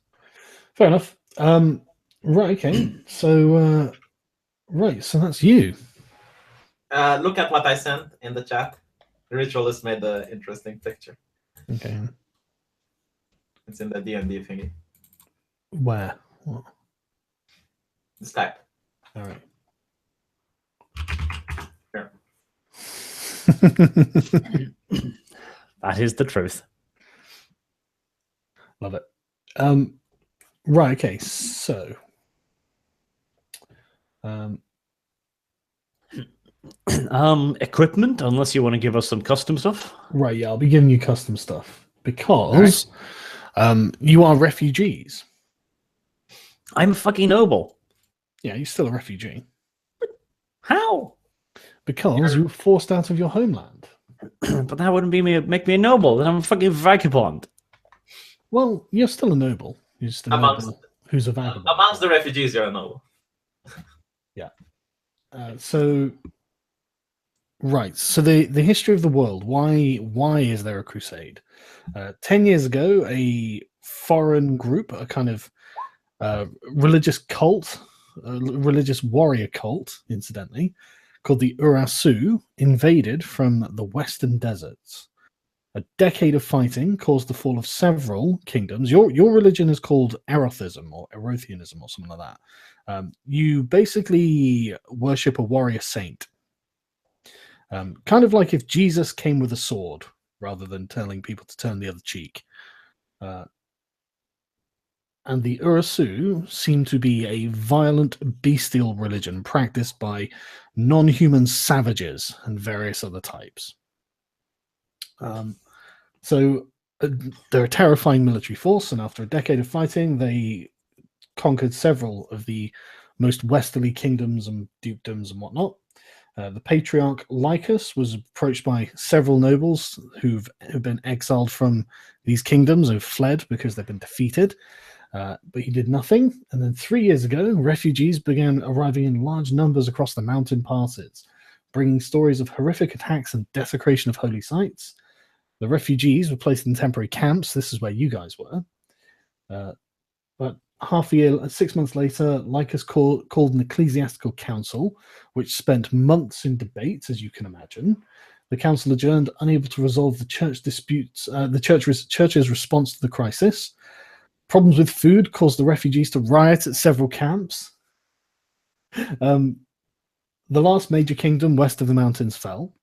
Fair enough. Right, okay. So, so that's you. Look at what I sent in the chat. The ritualist made the interesting picture. Okay. It's in the D&D thingy. Where? What? Skype. All right. Here. That is the truth. Love it. Right, okay, so equipment, unless you want to give us some custom stuff. right, yeah, I'll be giving you custom stuff because you are refugees. I'm a fucking noble. Yeah, you're still a refugee. How? Because you were forced out of your homeland. But that wouldn't make me a noble. Then I'm a fucking vagabond. Well, you're still a noble. You're just a noble who's a vagabond. Amongst the refugees, you're a noble. Yeah. So Right. So the history of the world. Why is there a crusade? 10 years ago, a foreign group, a kind of religious cult, a religious warrior cult, incidentally, called the Urasu, invaded from the western deserts. A decade of fighting caused the fall of several kingdoms. Your religion is called Erothism or Erothianism or something like that. You basically worship a warrior saint. Kind of like if Jesus came with a sword rather than telling people to turn the other cheek. And the Urasu seem to be a violent, bestial religion practiced by non-human savages and various other types. So they're a terrifying military force, and after a decade of fighting, they conquered several of the most westerly kingdoms and dukedoms and whatnot. The patriarch Lycus was approached by several nobles who've been exiled from these kingdoms, who've fled because they've been defeated. But he did nothing. And then 3 years ago, refugees began arriving in large numbers across the mountain passes, bringing stories of horrific attacks and desecration of holy sites. The refugees were placed in temporary camps. This is where you guys were. But half a year, 6 months later, Lycus called an ecclesiastical council, which spent months in debates, as you can imagine. The council adjourned, unable to resolve the church disputes, the church's response to the crisis. Problems with food caused the refugees to riot at several camps. The last major kingdom west of the mountains fell.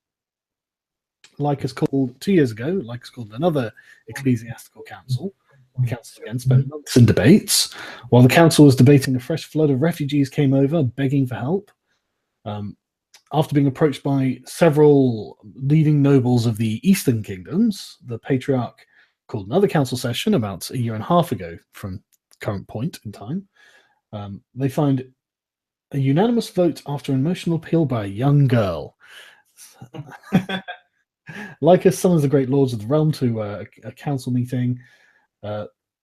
Lycus called 2 years ago. Lycus called another ecclesiastical council. The council again spent months in debates. While the council was debating, a fresh flood of refugees came over, begging for help. After being approached by several leading nobles of the eastern kingdoms, the patriarch called another council session about a year and a half ago from the current point in time. They find a unanimous vote after an emotional appeal by a young girl. Lycus summons the great lords of the realm to a council meeting.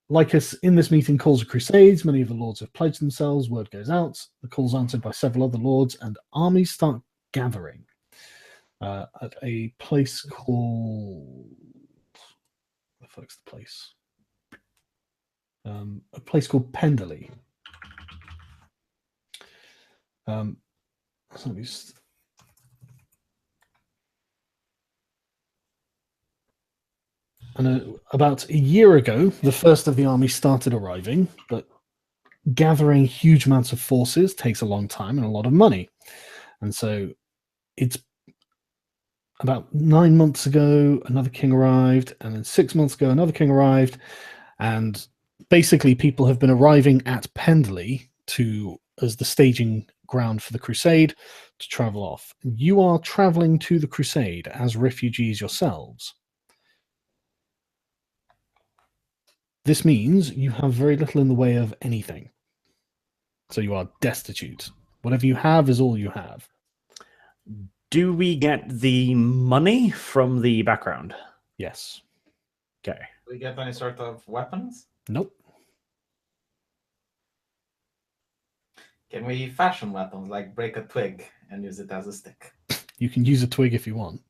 Lycus, in this meeting, calls a crusade. Many of the lords have pledged themselves. Word goes out. The call's answered by several other lords, and armies start gathering at a place called... What the fuck's the place? A place called Pendley. So and about a year ago, the first of the army started arriving, but gathering huge amounts of forces takes a long time and a lot of money. And so it's about 9 months ago, another king arrived, and then 6 months ago, another king arrived. And basically, people have been arriving at Pendley as the staging ground for the crusade to travel off. You are traveling to the crusade as refugees yourselves. This means you have very little in the way of anything. So you are destitute. Whatever you have is all you have. Do we get the money from the background? Yes. Okay. Do we get any sort of weapons? Nope. Can we fashion weapons, like break a twig and use it as a stick? You can use a twig if you want.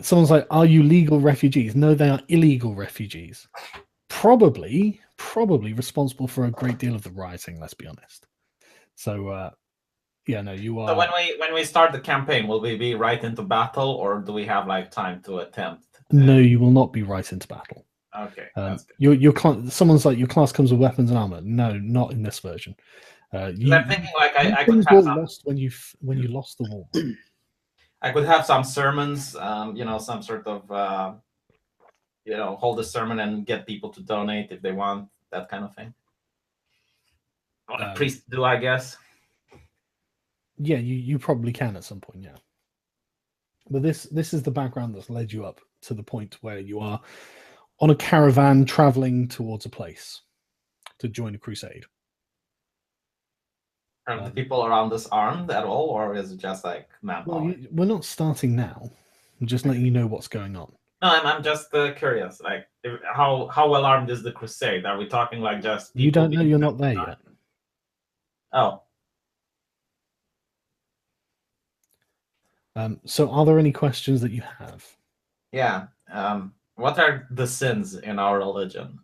Someone's like, are you legal refugees? No, they are illegal refugees. Probably responsible for a great deal of the rioting, let's be honest. So, yeah, no, you are... So when we start the campaign, will we be right into battle, or do we have like time to attempt? No, you will not be right into battle. Okay, that's good. Someone's like, your class comes with weapons and armor. No, not in this version. I'm thinking like I could things have were some... lost when you lost the war. I could have some sermons, some sort of, hold a sermon and get people to donate if they want, that kind of thing. What a priest do, I guess. Yeah, you probably can at some point, yeah. But this is the background that's led you up to the point where you are on a caravan traveling towards a place to join a crusade. Are the people around us armed at all, or is it just like manpower? Well, we're not starting now. I'm just letting you know what's going on. No, I'm just curious. Like, how well armed is the crusade? Are we talking like just people? You don't know. You're not there yet. Oh. So are there any questions that you have? Yeah. What are the sins in our religion?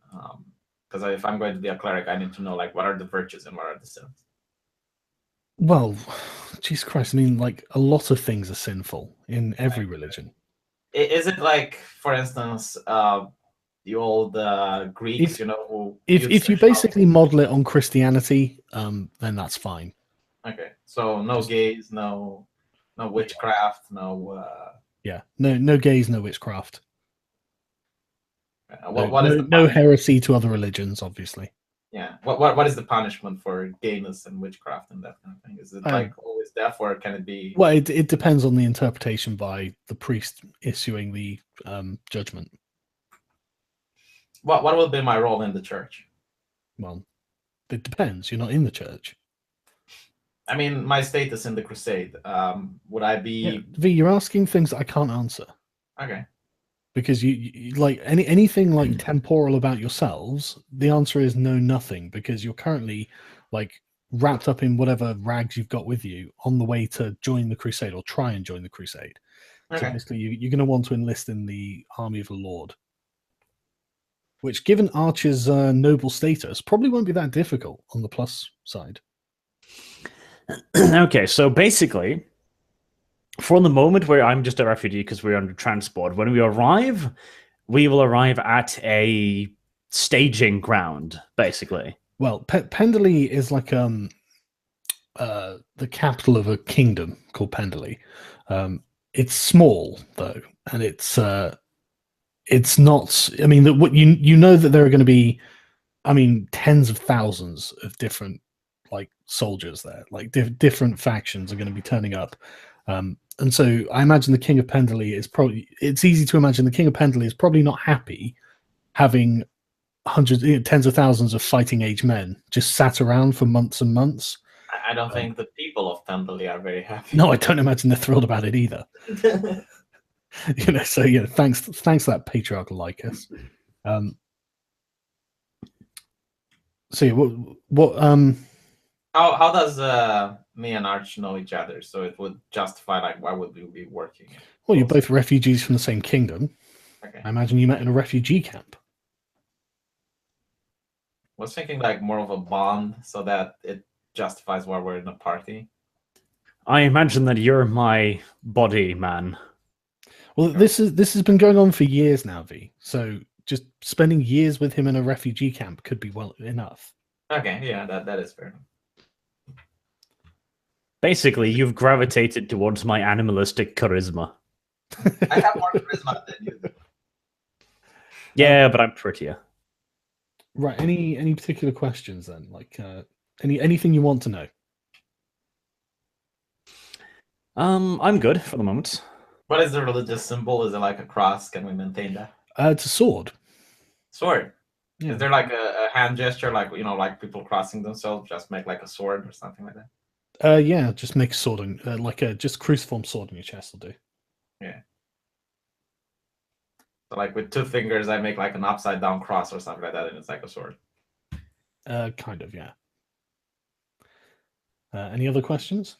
Because if I'm going to be a cleric, I need to know like what are the virtues and what are the sins. Well, Jesus Christ, I mean, like, a lot of things are sinful in every religion. Is it like, for instance, the old Greeks, who If used if you sexuality? basically model it on Christianity, then that's fine. Okay, so no Just- gays, no witchcraft, no. Yeah, no gays, no witchcraft. What is the No heresy to other religions, obviously. Yeah. What is the punishment for gayness and witchcraft and that kind of thing? Is it like always death, or can it be? Well, it depends on the interpretation by the priest issuing the judgment. What will be my role in the church? Well, it depends. You're not in the church. I mean, my status in the crusade. Would I be? Yeah. V, you're asking things that I can't answer. Okay. Because you like anything like temporal about yourselves, the answer is no, nothing, because you're currently like wrapped up in whatever rags you've got with you on the way to join the crusade or try and join the crusade. Okay. So basically you're going to want to enlist in the army of the Lord, which, given Archer's noble status, probably won't be that difficult on the plus side. Okay, so basically, from the moment where I'm just a refugee because we're under transport, when we arrive, we will arrive at a staging ground, basically. Well, Penderley is like the capital of a kingdom called Penderley. It's small though, and it's not. I mean, that what you know that there are going to be, I mean, tens of thousands of different like soldiers there, like different factions are going to be turning up. And so I imagine the King of Penderley is probably, it's easy to imagine the King of Penderley is probably not happy having hundreds, tens of thousands of fighting age men just sat around for months and months. I don't think the people of Pendley are very happy. No, I don't imagine they're thrilled about it either. So thanks to that patriarchal Lycus. So yeah, what how does me and Arch know each other? So it would justify like why would we be working? Well, you're both refugees from the same kingdom. Okay. I imagine you met in a refugee camp. I was thinking like more of a bond, so that it justifies why we're in a party. I imagine that you're my body man. Well, this has been going on for years now, V. So just spending years with him in a refugee camp could be well enough. Okay, yeah, that is fair. Basically, you've gravitated towards my animalistic charisma. I have more charisma than you do. Yeah, but I'm prettier. Right. Any particular questions then? Like anything you want to know? I'm good for the moment. What is the religious symbol? Is it like a cross? Can we maintain that? It's a sword. Sword. Yeah. Is there like a hand gesture, like like people crossing themselves, just make like a sword or something like that? Yeah, just make a sword on, like a just cruciform sword on your chest will do. Yeah. So like with 2 fingers, I make like an upside down cross or something like that, and it's like a sword. Kind of, yeah. Any other questions?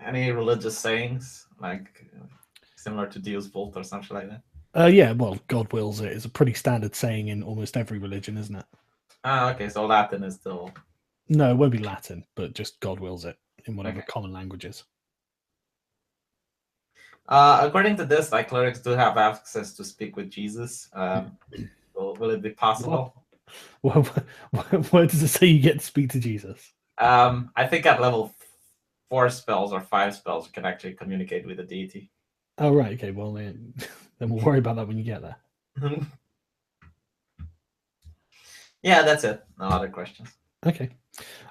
Any religious sayings, like similar to Deus Vult or something like that? Yeah, well, God wills it is a pretty standard saying in almost every religion, isn't it? Okay, so Latin is still... No, it won't be Latin, but just God wills it in whatever common languages. According to this, like clerics do have access to speak with Jesus. Will it be possible? Where does it say you get to speak to Jesus? I think at level 4 spells or 5 spells, you can actually communicate with the deity. Oh, right. Okay. Well, then we'll worry about that when you get there. Yeah, that's it. No other questions. Okay.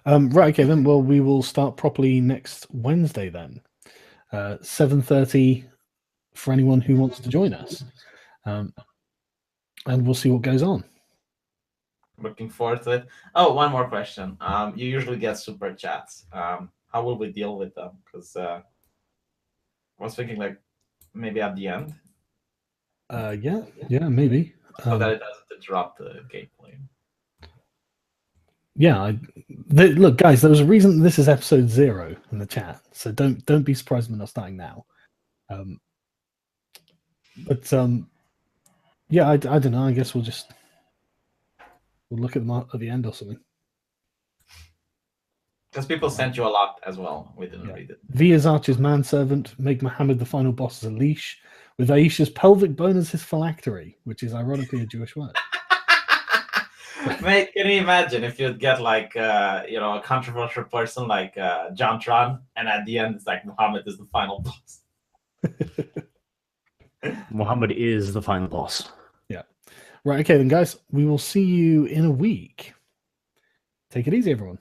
Right. Okay. Then. Well, we will start properly next Wednesday then. 7:30 for anyone who wants to join us, and we'll see what goes on. Looking forward to it. Oh, one more question. You usually get super chats. How will we deal with them? Because I was thinking like maybe at the end. Yeah, maybe. So that it doesn't interrupt the gameplay. Yeah, Look, guys, there was a reason this is episode 0 in the chat, so don't be surprised when we're not starting now. Yeah, I don't know. I guess we'll look at them at the end or something. Because people sent you a lot as well. We didn't read it. Via's Archer's manservant, make Muhammad the final boss as a leash, with Aisha's pelvic bone as his phylactery, which is ironically a Jewish word. Mate, can you imagine if you'd get like a controversial person like John Tron, and at the end it's like Muhammad is the final boss. Muhammad is the final boss. Yeah. Right, okay then guys, we will see you in a week. Take it easy, everyone.